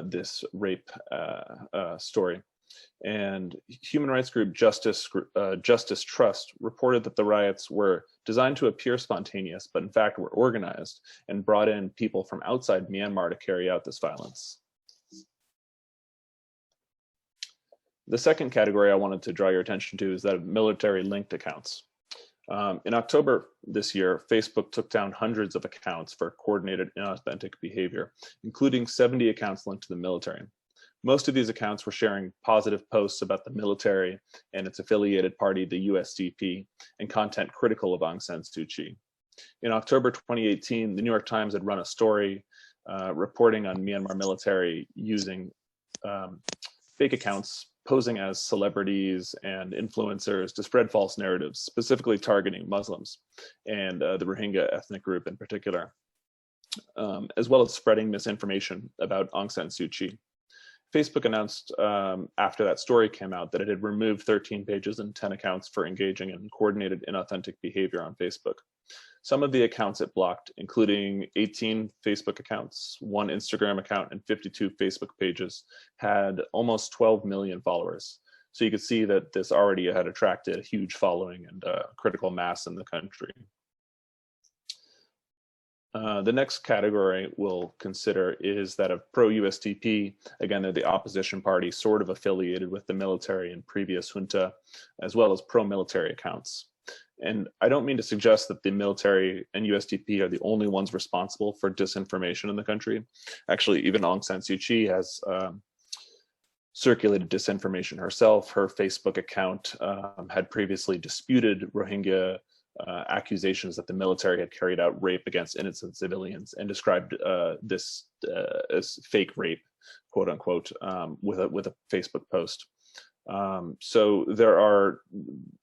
this rape story. And human rights group Justice Trust reported that the riots were designed to appear spontaneous, but in fact were organized and brought in people from outside Myanmar to carry out this violence. The second category I wanted to draw your attention to is that of military-linked accounts. In October this year, Facebook took down hundreds of accounts for coordinated inauthentic behavior, including 70 accounts linked to the military. Most of these accounts were sharing positive posts about the military and its affiliated party, the USDP, and content critical of Aung San Suu Kyi. In October 2018, the New York Times had run a story reporting on Myanmar military using fake accounts posing as celebrities and influencers to spread false narratives, specifically targeting Muslims and the Rohingya ethnic group in particular, as well as spreading misinformation about Aung San Suu Kyi. Facebook announced after that story came out that it had removed 13 pages and 10 accounts for engaging in coordinated inauthentic behavior on Facebook. Some of the accounts it blocked, including 18 Facebook accounts, 1 Instagram account, and 52 Facebook pages, had almost 12 million followers. So you could see that this already had attracted a huge following and critical mass in the country. The next category we'll consider is that of pro-USDP. Again, they're the opposition party, sort of affiliated with the military and previous junta, as well as pro-military accounts. And I don't mean to suggest that the military and USDP are the only ones responsible for disinformation in the country. Actually, even Aung San Suu Kyi has circulated disinformation herself. Her Facebook account had previously disputed Rohingya accusations that the military had carried out rape against innocent civilians and described this as fake rape, quote unquote, with a Facebook post. So there are,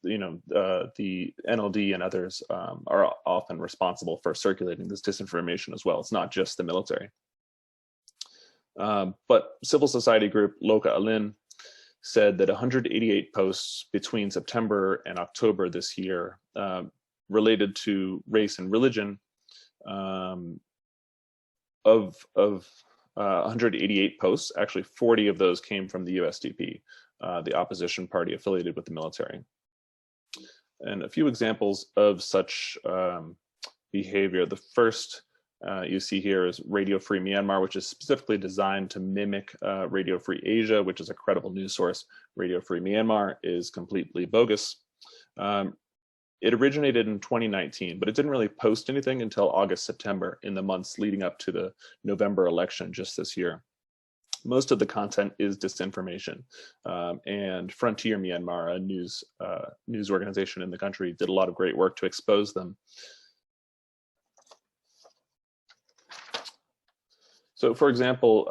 the NLD and others are often responsible for circulating this disinformation as well. It's not just the military. But civil society group Loka Alin said that 188 posts between September and October this year related to race and religion. Of 188 posts, actually 40 of those came from the USDP, the opposition party affiliated with the military. And a few examples of such behavior. The first you see here is Radio Free Myanmar, which is specifically designed to mimic Radio Free Asia, which is a credible news source. Radio Free Myanmar is completely bogus. It originated in 2019, but it didn't really post anything until August, September, in the months leading up to the November election just this year. Most of the content is disinformation, and Frontier Myanmar, a news organization in the country, did a lot of great work to expose them. So, for example,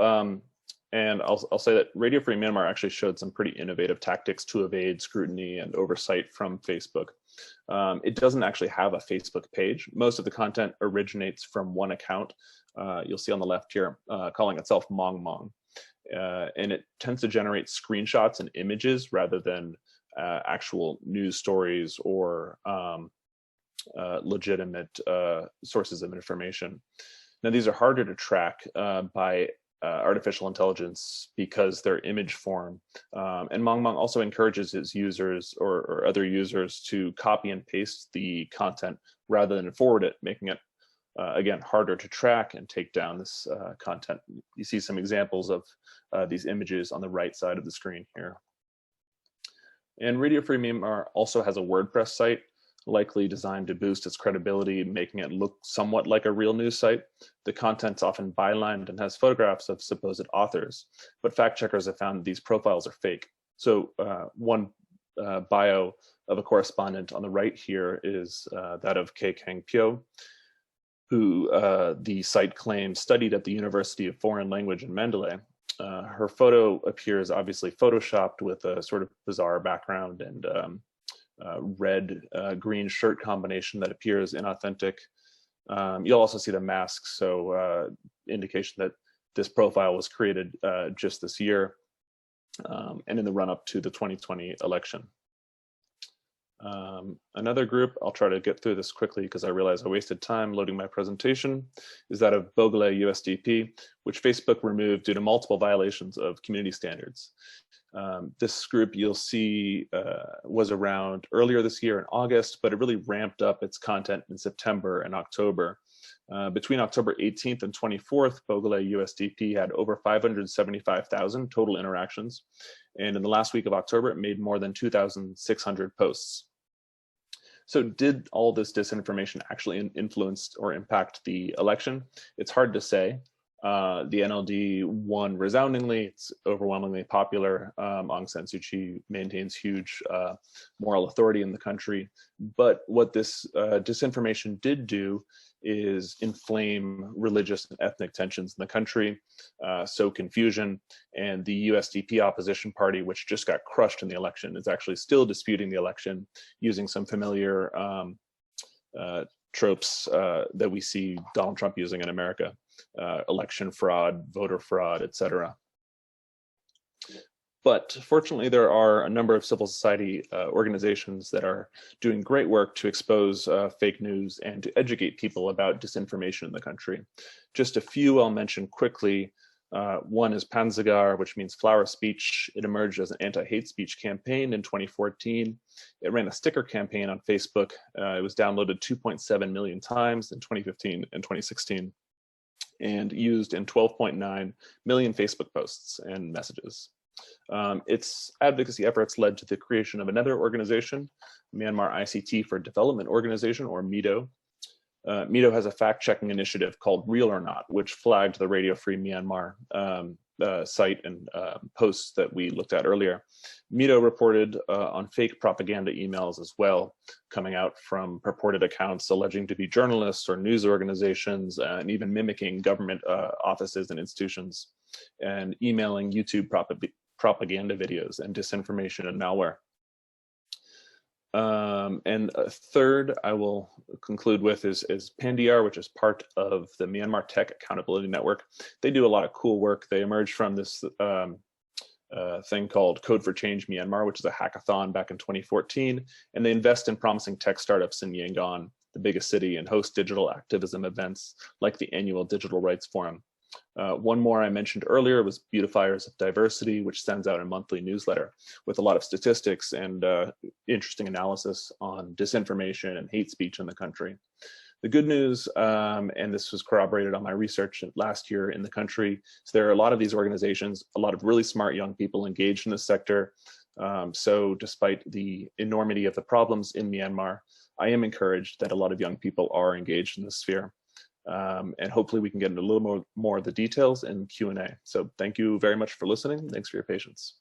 and I'll say that Radio Free Myanmar actually showed some pretty innovative tactics to evade scrutiny and oversight from Facebook. It doesn't actually have a Facebook page. Most of the content originates from one account. You'll see on the left here, calling itself Mong Mong. And it tends to generate screenshots and images rather than actual news stories or legitimate sources of information. Now, these are harder to track by artificial intelligence because they're image form. And Mong Mong also encourages its users or other users to copy and paste the content rather than forward it, making it, again, harder to track and take down this content. You see some examples of these images on the right side of the screen here. And Radio Free Myanmar also has a WordPress site, likely designed to boost its credibility, making it look somewhat like a real news site. The content's often bylined and has photographs of supposed authors, but fact checkers have found these profiles are fake. So one bio of a correspondent on the right here is that of Kei Kang Pyo, who the site claims studied at the University of Foreign Language in Mandalay. Her photo appears obviously photoshopped with a sort of bizarre background and red green shirt combination that appears inauthentic. You'll also see the mask, so indication that this profile was created just this year and in the run-up to the 2020 election. Another group, I'll try to get through this quickly because I realize I wasted time loading my presentation, is that of Bogale USDP, which Facebook removed due to multiple violations of community standards. This group you'll see was around earlier this year in August, but it really ramped up its content in September and October. Between October 18th and 24th, Bogole USDP had over 575,000 total interactions. And in the last week of October, it made more than 2,600 posts. So did all this disinformation actually influence or impact the election? It's hard to say. The NLD won resoundingly. It's overwhelmingly popular. Aung San Suu Kyi maintains huge moral authority in the country. But what this disinformation did do is inflame religious and ethnic tensions in the country, sow confusion, and the USDP opposition party, which just got crushed in the election, is actually still disputing the election using some familiar tropes that we see Donald Trump using in America. Election fraud, voter fraud, etc. But fortunately, there are a number of civil society organizations that are doing great work to expose fake news and to educate people about disinformation in the country. Just a few I'll mention quickly. One is Panzagar, which means flower speech. It emerged as an anti-hate speech campaign in 2014. It ran a sticker campaign on Facebook. It was downloaded 2.7 million times in 2015 and 2016. And used in 12.9 million Facebook posts and messages. Its advocacy efforts led to the creation of another organization, Myanmar ICT for Development Organization, or MIDO. MIDO has a fact-checking initiative called Real or Not, which flagged the Radio Free Myanmar site and posts that we looked at earlier. MIDO reported on fake propaganda emails as well, coming out from purported accounts alleging to be journalists or news organizations, and even mimicking government offices and institutions, and emailing YouTube propaganda videos and disinformation and malware. And a third I will conclude with is Pandiar, which is part of the Myanmar Tech Accountability Network. They do a lot of cool work. They emerged from this thing called Code for Change Myanmar, which is a hackathon back in 2014. And they invest in promising tech startups in Yangon, the biggest city, and host digital activism events like the annual Digital Rights Forum. One more I mentioned earlier was Beautifiers of Diversity, which sends out a monthly newsletter with a lot of statistics and interesting analysis on disinformation and hate speech in the country. The good news, and this was corroborated on my research last year in the country, so there are a lot of these organizations, a lot of really smart young people engaged in this sector. So despite the enormity of the problems in Myanmar, I am encouraged that a lot of young people are engaged in this sphere. And hopefully we can get into a little more of the details in Q&A. So thank you very much for listening. Thanks for your patience.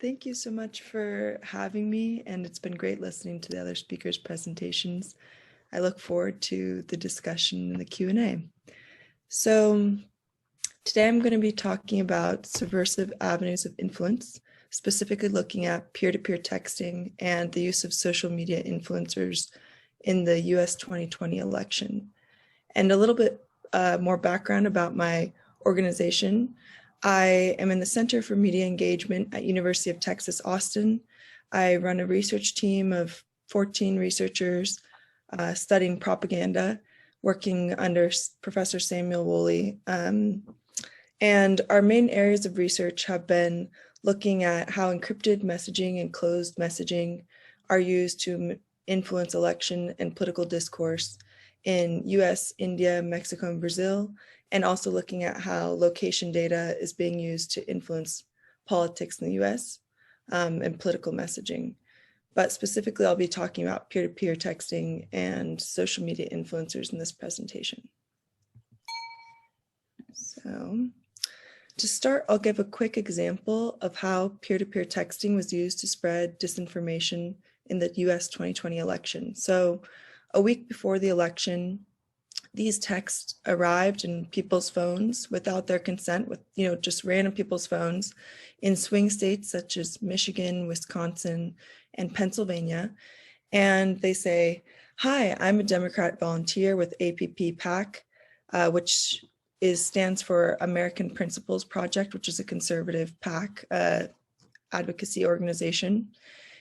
Thank you so much for having me, and it's been great listening to the other speakers' presentations. I look forward to the discussion in the Q&A. So today I'm going to be talking about subversive avenues of influence, specifically looking at peer-to-peer texting and the use of social media influencers in the US 2020 election. And a little bit more background about my organization. I am in the Center for Media Engagement at University of Texas, Austin. I run a research team of 14 researchers studying propaganda, working under Professor Samuel Woolley. And our main areas of research have been looking at how encrypted messaging and closed messaging are used to influence election and political discourse in US, India, Mexico, and Brazil, and also looking at how location data is being used to influence politics in the US and political messaging. But specifically, I'll be talking about peer-to-peer texting and social media influencers in this presentation. So to start, I'll give a quick example of how peer-to-peer texting was used to spread disinformation in the US 2020 election. So a week before the election, these texts arrived in people's phones without their consent, with just random people's phones in swing states such as Michigan, Wisconsin, and Pennsylvania. And they say, "Hi, I'm a Democrat volunteer with APP PAC, which stands for American Principles Project, which is a conservative PAC advocacy organization.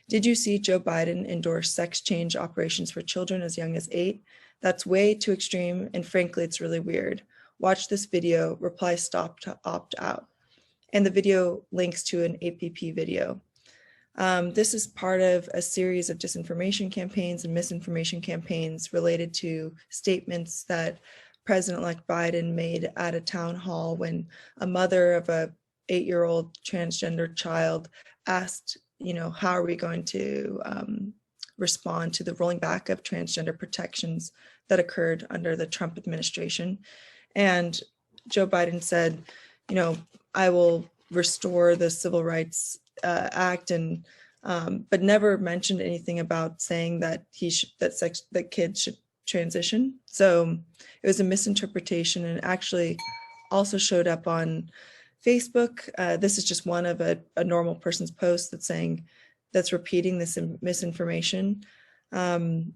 Did you see Joe Biden endorse sex change operations for children as young as 8? That's way too extreme, and frankly, it's really weird. Watch this video, reply stop to opt out." and the video links to an APP video. This is part of a series of disinformation campaigns and misinformation campaigns related to statements that President-elect Biden made at a town hall when a mother of a 8-year-old transgender child asked, how are we going to respond to the rolling back of transgender protections that occurred under the Trump administration. And Joe Biden said, I will restore the Civil Rights Act, and but never mentioned anything about saying that that kids should transition. So it was a misinterpretation, and actually also showed up on Facebook. This is just one of a normal person's post that's repeating this misinformation. And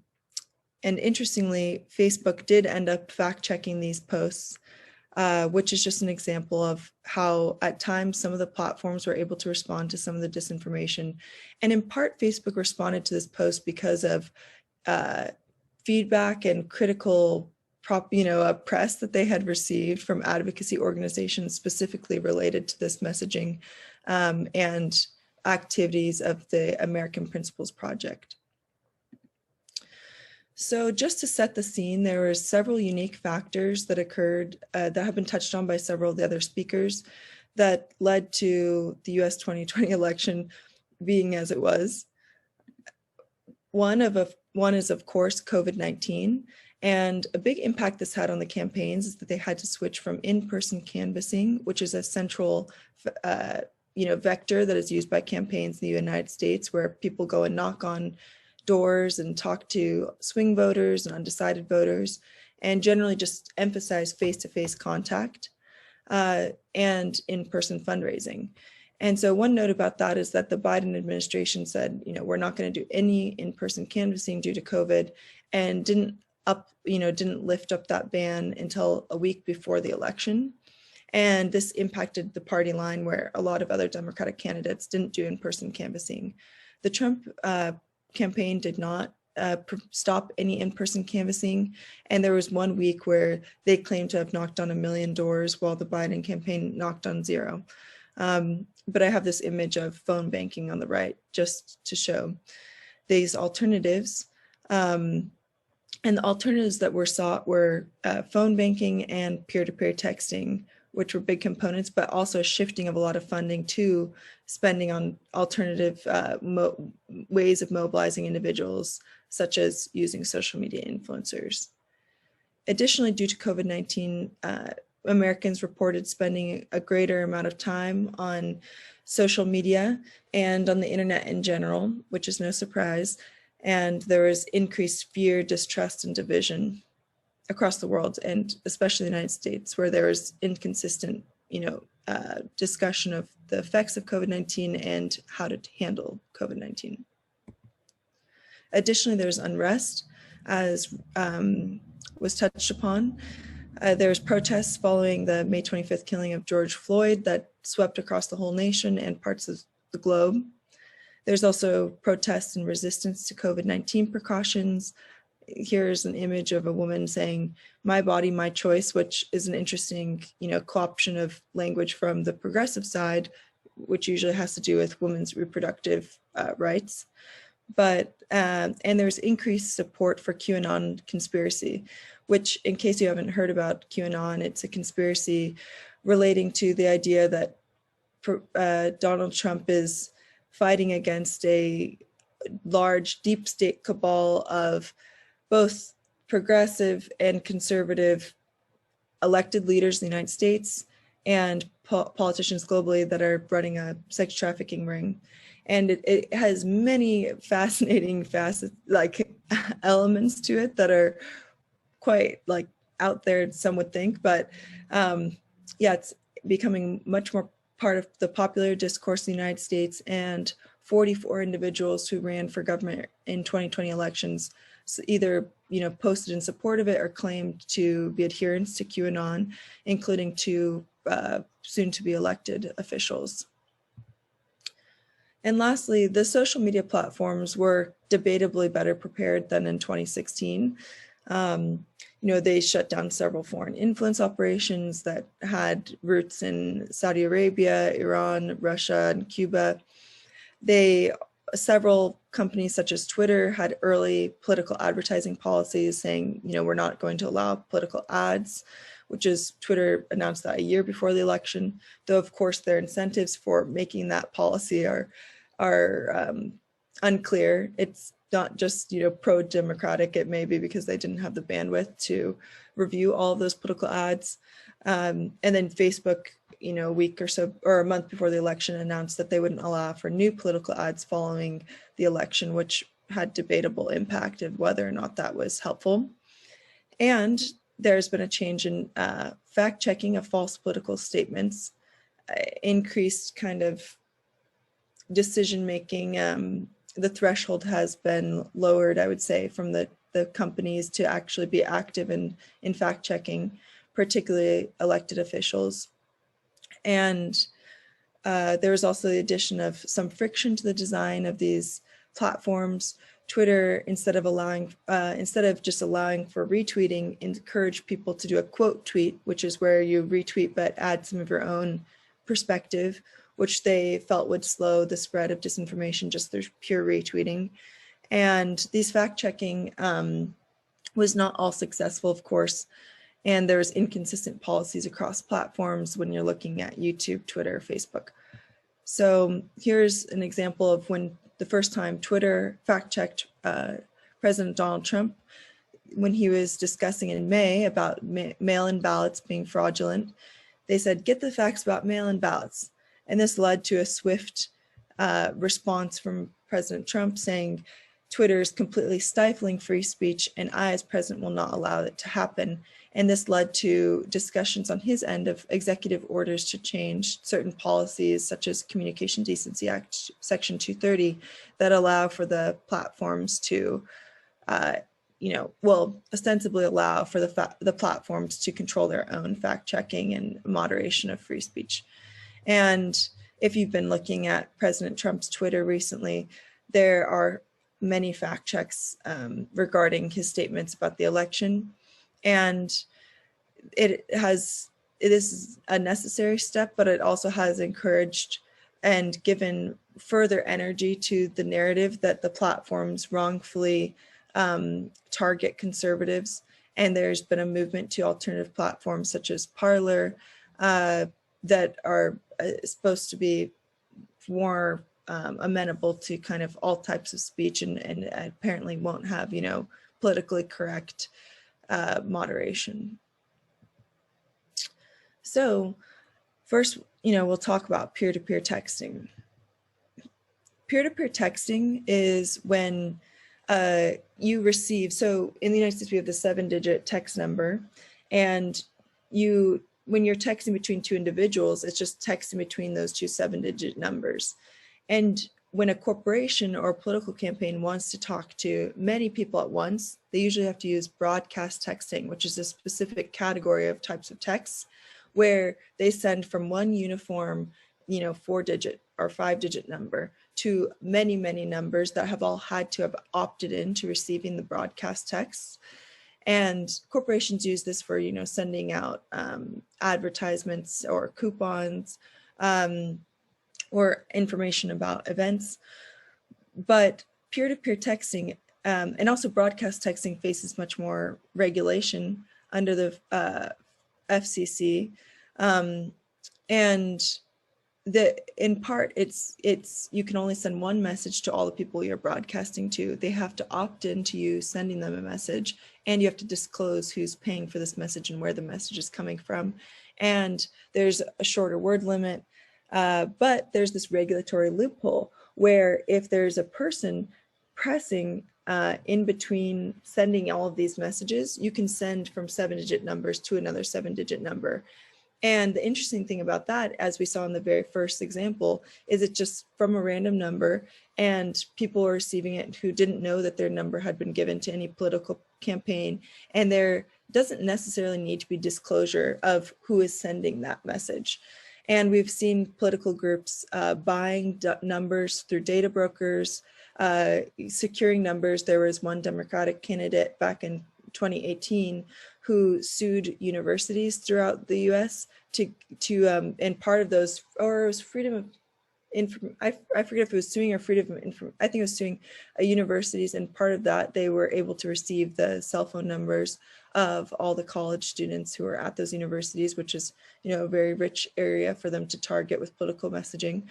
interestingly, Facebook did end up fact checking these posts, which is just an example of how at times some of the platforms were able to respond to some of the disinformation. And in part, Facebook responded to this post because of feedback and critical press that they had received from advocacy organizations specifically related to this messaging and activities of the American Principles Project. So just to set the scene, there were several unique factors that occurred that have been touched on by several of the other speakers that led to the US 2020 election being as it was. One is, of course, COVID-19. And a big impact this had on the campaigns is that they had to switch from in-person canvassing, which is a central vector that is used by campaigns in the United States, where people go and knock on doors and talk to swing voters and undecided voters, and generally just emphasize face-to-face contact and in-person fundraising. And so one note about that is that the Biden administration said, we're not going to do any in-person canvassing due to COVID, and didn't lift up that ban until a week before the election. And this impacted the party line, where a lot of other Democratic candidates didn't do in-person canvassing. The Trump campaign did not stop any in-person canvassing. And there was 1 week where they claimed to have knocked on 1 million doors while the Biden campaign knocked on 0. But I have this image of phone banking on the right just to show these alternatives. And the alternatives that were sought were phone banking and peer-to-peer texting, which were big components, but also a shifting of a lot of funding to spending on alternative ways of mobilizing individuals, such as using social media influencers. Additionally, due to COVID-19, Americans reported spending a greater amount of time on social media and on the internet in general, which is no surprise. And there was increased fear, distrust, and division across the world, and especially the United States, where there was inconsistent, discussion of the effects of COVID-19 and how to handle COVID-19. Additionally, there's unrest, as was touched upon. There's protests following the May 25th killing of George Floyd that swept across the whole nation and parts of the globe. There's also protests and resistance to COVID-19 precautions. Here's an image of a woman saying, "My body, my choice," which is an interesting, co-option of language from the progressive side, which usually has to do with women's reproductive rights. But, and there's increased support for QAnon conspiracy, which, in case you haven't heard about QAnon, it's a conspiracy relating to the idea that Donald Trump is fighting against a large deep state cabal of both progressive and conservative elected leaders in the United States and politicians globally that are running a sex trafficking ring. And it has many fascinating elements to it that are quite out there, some would think, but it's becoming much more part of the popular discourse in the United States. And 44 individuals who ran for government in 2020 elections either posted in support of it or claimed to be adherents to QAnon, including 2 soon to be elected officials. And lastly, the social media platforms were debatably better prepared than in 2016. You know, they shut down several foreign influence operations that had roots in Saudi Arabia, Iran, Russia, and Cuba. Several companies such as Twitter had early political advertising policies saying, you know, we're not going to allow political ads, which is Twitter announced that a year before the election, though of course their incentives for making that policy are unclear. It's not just, you know, pro-democratic. It may be because they didn't have the bandwidth to review all of those political ads. And then Facebook, you know, a week or so or a month before the election announced that they wouldn't allow for new political ads following the election, which had debatable impact of whether or not that was helpful. And there's been a change in fact checking of false political statements, increased kind of decision making. The threshold has been lowered, I would say, from the companies to actually be active in fact checking, particularly elected officials. And there was also the addition of some friction to the design of these platforms. Twitter, instead of just allowing for retweeting, encouraged people to do a quote tweet, which is where you retweet but add some of your own perspective, which they felt would slow the spread of disinformation just through pure retweeting. And these fact checking was not all successful, of course. And there's inconsistent policies across platforms when you're looking at YouTube, Twitter, Facebook. So here's an example of when the first time Twitter fact-checked President Donald Trump when he was discussing in May about mail-in ballots being fraudulent. They said, get the facts about mail-in ballots. And this led to a swift response from President Trump saying, Twitter is completely stifling free speech and I as president will not allow it to happen. And this led to discussions on his end of executive orders to change certain policies such as Communication Decency Act, Section 230, that allow for the platforms to, ostensibly allow for the platforms to control their own fact checking and moderation of free speech. And if you've been looking at President Trump's Twitter recently, there are many fact checks regarding his statements about the election. And it is a necessary step, but it also has encouraged and given further energy to the narrative that the platforms wrongfully target conservatives. And there's been a movement to alternative platforms such as Parler that are supposed to be more amenable to kind of all types of speech and apparently won't have, politically correct moderation. So first, we'll talk about peer-to-peer texting. Peer-to-peer texting is when you receive, so in the United States, we have the 7-digit text number, and when you're texting between two individuals, it's just texting between those two 7-digit numbers. And when a corporation or a political campaign wants to talk to many people at once, they usually have to use broadcast texting, which is a specific category of types of texts where they send from one uniform, 4-digit or 5-digit number to many, many numbers that have all had to have opted in to receiving the broadcast texts. And corporations use this for, sending out advertisements or coupons or information about events. But peer-to-peer texting and also broadcast texting faces much more regulation under the FCC. And in part, it's you can only send one message to all the people you're broadcasting to. They have to opt into you sending them a message, and you have to disclose who's paying for this message and where the message is coming from. And there's a shorter word limit, but there's this regulatory loophole where if there's a person pressing in between sending all of these messages, you can send from 7-digit numbers to another 7-digit number. And the interesting thing about that, as we saw in the very first example, is it's just from a random number and people are receiving it who didn't know that their number had been given to any political campaign. And there doesn't necessarily need to be disclosure of who is sending that message. And we've seen political groups buying numbers through data brokers, securing numbers. There was one Democratic candidate back in 2018 who sued universities throughout the US and part of those, or it was freedom of I forget if it was suing or freedom of information. I think it was suing universities, and part of that they were able to receive the cell phone numbers of all the college students who are at those universities, which is, you know, a very rich area for them to target with political messaging.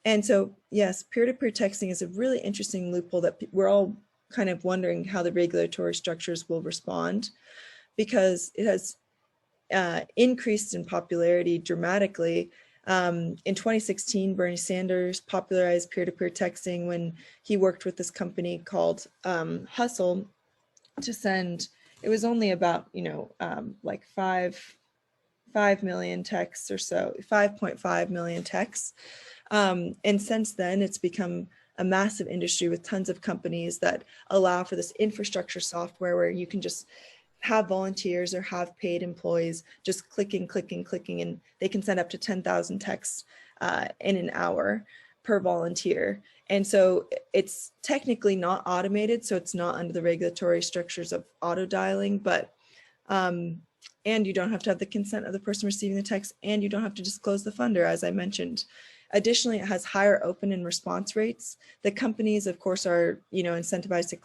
And so, yes, peer-to-peer texting is a really interesting loophole that we're all kind of wondering how the regulatory structures will respond, because it has increased in popularity dramatically. In 2016, Bernie Sanders popularized peer-to-peer texting when he worked with this company called Hustle to send, it was only about, you know, like 5 million texts or so, 5.5 million texts. And since then, it's become a massive industry with tons of companies that allow for this infrastructure software where you can just have volunteers or have paid employees just clicking, and they can send up to 10,000 texts in an hour per volunteer. And so it's technically not automated, so it's not under the regulatory structures of auto dialing, but and you don't have to have the consent of the person receiving the text, and you don't have to disclose the funder, as I mentioned. Additionally, it has higher open and response rates. The companies, of course, are, you know, incentivized to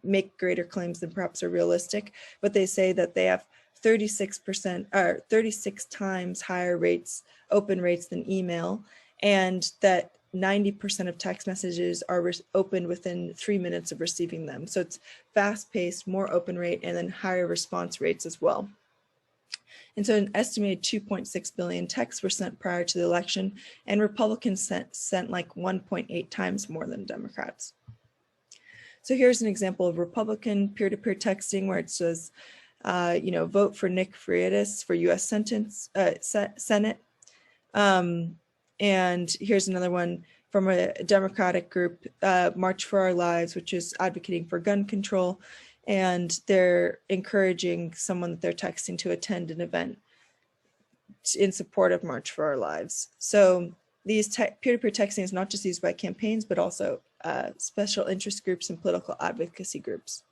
make greater claims than perhaps are realistic, but they say that they have 36 times higher open rates than email, and that 90% of text messages are opened within 3 minutes of receiving them. So it's fast-paced, more open rate, and then higher response rates as well. And so an estimated 2.6 billion texts were sent prior to the election, and Republicans sent like 1.8 times more than Democrats. So here's an example of Republican peer-to-peer texting where it says, you know, vote for Nick Freitas for U.S. Senate. And here's another one from a Democratic group, March for Our Lives, which is advocating for gun control. And they're encouraging someone that they're texting to attend an event in support of March for Our Lives. So these peer-to-peer texting is not just used by campaigns, but also special interest groups and political advocacy groups.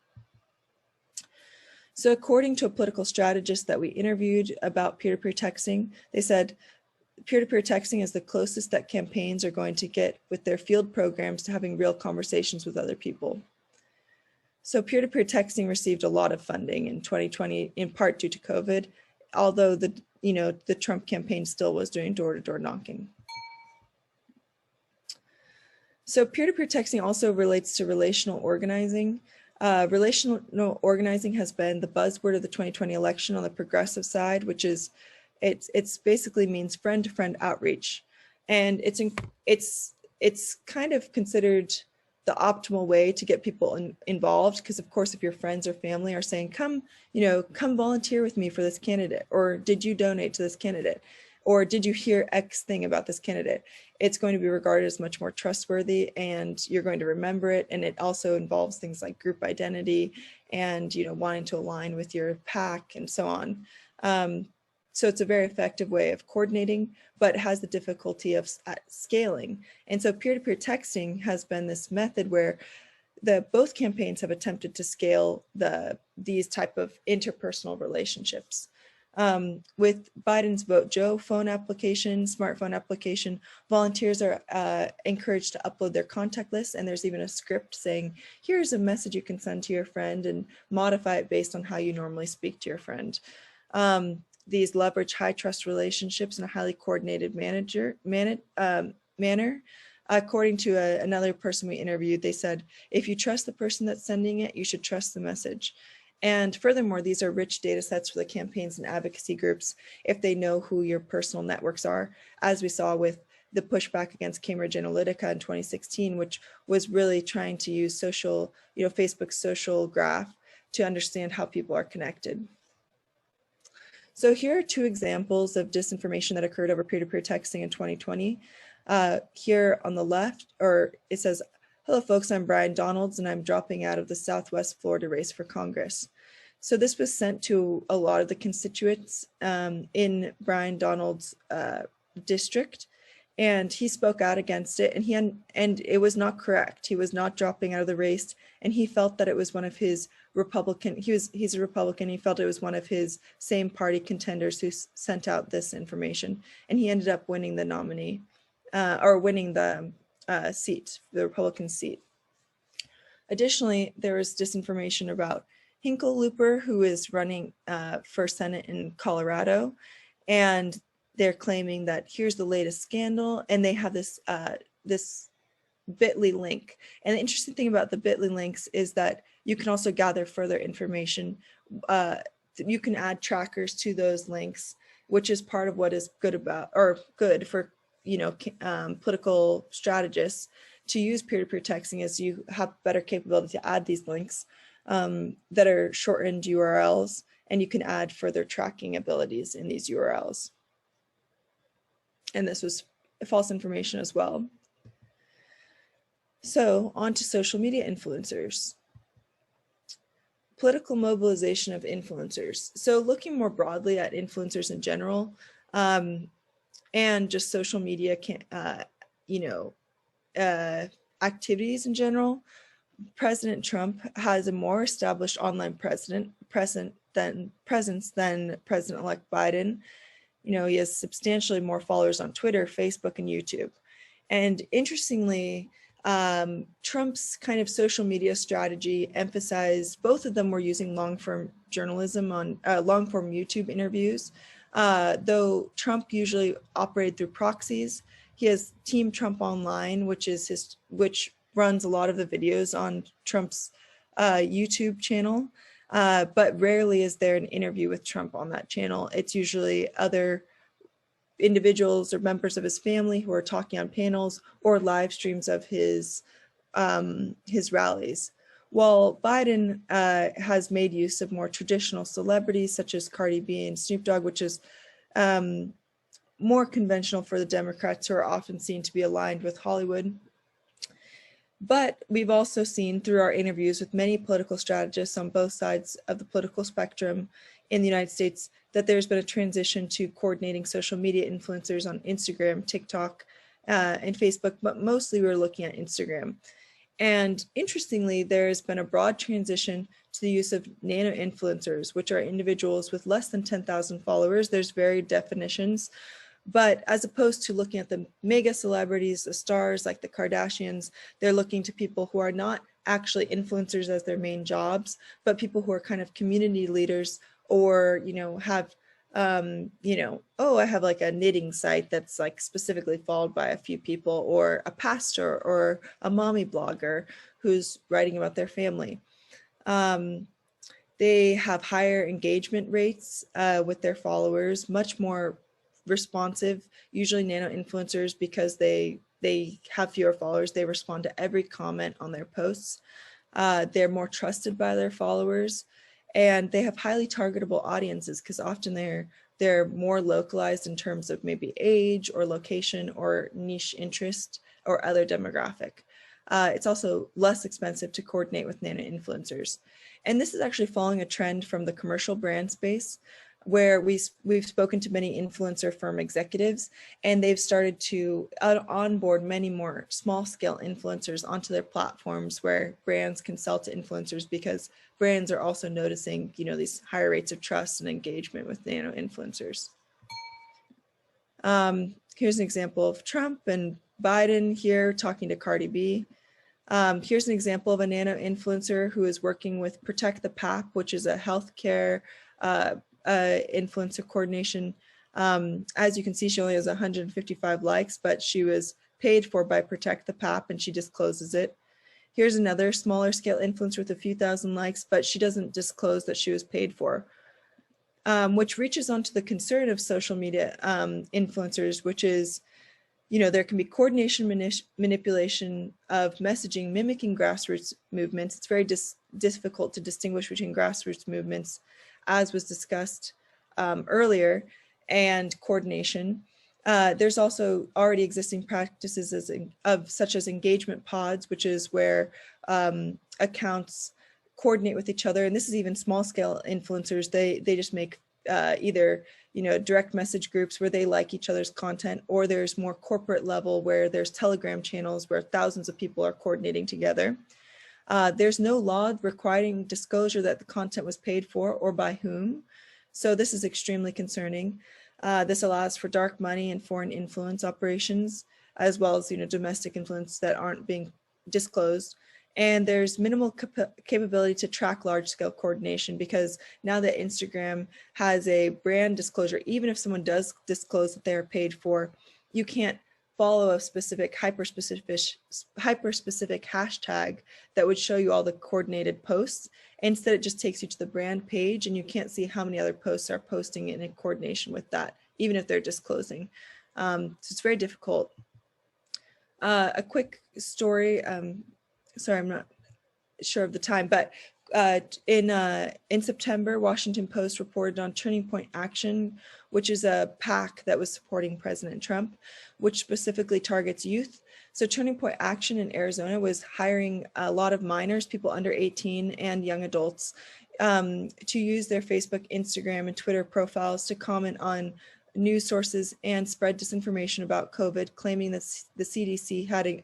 So according to a political strategist that we interviewed about peer-to-peer texting, they said, peer-to-peer texting is the closest that campaigns are going to get with their field programs to having real conversations with other people. So peer-to-peer texting received a lot of funding in 2020, in part due to COVID, although the Trump campaign still was doing door-to-door knocking. So peer-to-peer texting also relates to relational organizing. Relational organizing has been the buzzword of the 2020 election on the progressive side, which is, it's basically means friend-to-friend outreach. And it's kind of considered the optimal way to get people involved, because of course if your friends or family are saying, come volunteer with me for this candidate, or did you donate to this candidate, or did you hear X thing about this candidate, it's going to be regarded as much more trustworthy, and you're going to remember it. And it also involves things like group identity and wanting to align with your pack and so on. So it's a very effective way of coordinating, but has the difficulty of scaling. And so peer-to-peer texting has been this method where both campaigns have attempted to scale these type of interpersonal relationships. With Biden's Vote Joe smartphone application, volunteers are encouraged to upload their contact list, and there's even a script saying, here's a message you can send to your friend and modify it based on how you normally speak to your friend. These leverage high trust relationships in a highly coordinated manner. According to another person we interviewed, they said, if you trust the person that's sending it, you should trust the message. And furthermore, these are rich data sets for the campaigns and advocacy groups if they know who your personal networks are, as we saw with the pushback against Cambridge Analytica in 2016, which was really trying to use Facebook's social graph to understand how people are connected. So here are two examples of disinformation that occurred over peer-to-peer texting in 2020. Here on the left, it says, hello folks, I'm Brian Donalds and I'm dropping out of the Southwest Florida race for Congress. So this was sent to a lot of the constituents in Brian Donalds' district. And he spoke out against it, and it was not correct. He was not dropping out of the race, and he felt that it was one of his Republican, he's a Republican, he felt it was one of his same party contenders who sent out this information, and he ended up winning the nominee, or winning the seat, the Republican seat. Additionally, there was disinformation about Hickenlooper, who is running for Senate in Colorado, and they're claiming that here's the latest scandal, and they have this this bit.ly link. And the interesting thing about the bit.ly links is that you can also gather further information. You can add trackers to those links, which is part of what is good for, you know, political strategists to use peer-to-peer texting, is you have better capability to add these links that are shortened URLs, and you can add further tracking abilities in these URLs. And this was false information as well. So on to social media influencers. Political mobilization of influencers. So looking more broadly at influencers in general, and just social media, activities in general, President Trump has a more established online presence than President-elect Biden. You know, he has substantially more followers on Twitter, Facebook, and YouTube. And interestingly, Trump's kind of social media strategy emphasized, both of them were using long-form journalism on long-form YouTube interviews, though Trump usually operated through proxies. He has Team Trump Online, which runs a lot of the videos on Trump's YouTube channel. But rarely is there an interview with Trump on that channel. It's usually other individuals or members of his family who are talking on panels or live streams of his rallies. While Biden has made use of more traditional celebrities such as Cardi B and Snoop Dogg, which is more conventional for the Democrats, who are often seen to be aligned with Hollywood. But we've also seen through our interviews with many political strategists on both sides of the political spectrum in the United States that there's been a transition to coordinating social media influencers on Instagram, TikTok, and Facebook, but mostly we're looking at Instagram. And interestingly, there's been a broad transition to the use of nano influencers, which are individuals with less than 10,000 followers. There's varied definitions. But as opposed to looking at the mega celebrities, the stars like the Kardashians, they're looking to people who are not actually influencers as their main jobs, but people who are kind of community leaders, or, you know, have, oh, I have like a knitting site that's like specifically followed by a few people, or a pastor or a mommy blogger who's writing about their family. They have higher engagement rates with their followers, much more responsive, usually nano influencers, because they have fewer followers. They respond to every comment on their posts. They're more trusted by their followers, and they have highly targetable audiences, because often they're more localized in terms of maybe age or location or niche interest or other demographic. It's also less expensive to coordinate with nano influencers. And this is actually following a trend from the commercial brand space, where we've spoken to many influencer firm executives, and they've started to onboard many more small-scale influencers onto their platforms, where brands can sell to influencers, because brands are also noticing, you know, these higher rates of trust and engagement with nano influencers. Here's an example of Trump and Biden here talking to Cardi B. Here's an example of a nano influencer who is working with Protect the PAP, which is a healthcare influencer coordination. As you can see, she only has 155 likes, but she was paid for by Protect the PAP, and she discloses it. Here's another smaller scale influencer with a few thousand likes, but she doesn't disclose that she was paid for, which reaches onto the concern of social media influencers, which is, you know, there can be coordination manipulation of messaging mimicking grassroots movements. It's very difficult to distinguish between grassroots movements, as was discussed earlier, and coordination. There's also already existing practices such as engagement pods, which is where accounts coordinate with each other. And this is even small scale influencers. They just make either direct message groups where they like each other's content, or there's more corporate level where there's Telegram channels where thousands of people are coordinating together. There's no law requiring disclosure that the content was paid for or by whom. So this is extremely concerning. This allows for dark money and foreign influence operations, as well as domestic influence that aren't being disclosed. And there's minimal capability to track large-scale coordination, because now that Instagram has a brand disclosure, even if someone does disclose that they are paid for, you can't follow a specific hyper-specific hashtag that would show you all the coordinated posts. Instead, it just takes you to the brand page, and you can't see how many other posts are posting in coordination with that, even if they're disclosing. So it's very difficult. A quick story. Sorry, I'm not sure of the time, but in September, Washington Post reported on Turning Point Action, which is a PAC that was supporting President Trump, which specifically targets youth. So Turning Point Action in Arizona was hiring a lot of minors, people under 18, and young adults to use their Facebook, Instagram, and Twitter profiles to comment on news sources and spread disinformation about COVID, claiming that the CDC had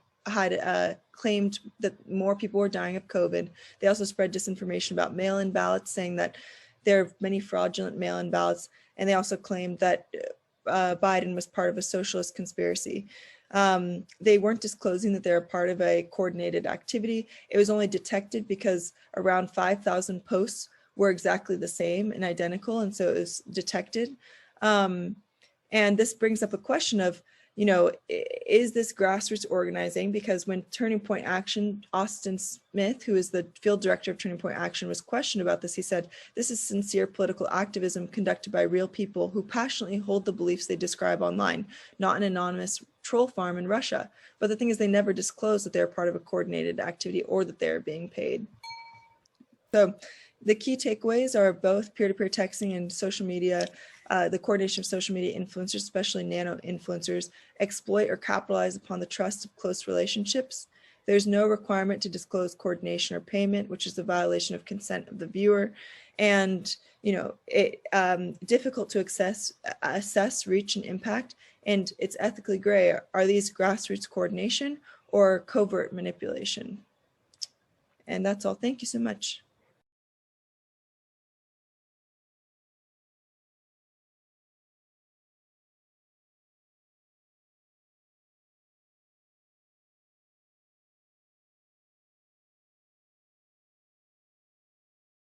claimed that more people were dying of COVID. They also spread disinformation about mail-in ballots, saying that there are many fraudulent mail-in ballots, and they also claimed that Biden was part of a socialist conspiracy. They weren't disclosing that they're a part of a coordinated activity. It was only detected because around 5,000 posts were exactly the same and identical, and so it was detected. And this brings up a question of, is this grassroots organizing? Because when Turning Point Action, Austin Smith, who is the field director of Turning Point Action, was questioned about this, he said, "This is sincere political activism conducted by real people who passionately hold the beliefs they describe online, not an anonymous troll farm in Russia." But the thing is, they never disclose that they're part of a coordinated activity or that they're being paid. So the key takeaways are both peer-to-peer texting and social media. The coordination of social media influencers, especially nano influencers, exploit or capitalize upon the trust of close relationships. There's no requirement to disclose coordination or payment, which is a violation of consent of the viewer. And, difficult to assess reach and impact. And it's ethically gray. Are these grassroots coordination or covert manipulation? And that's all. Thank you so much.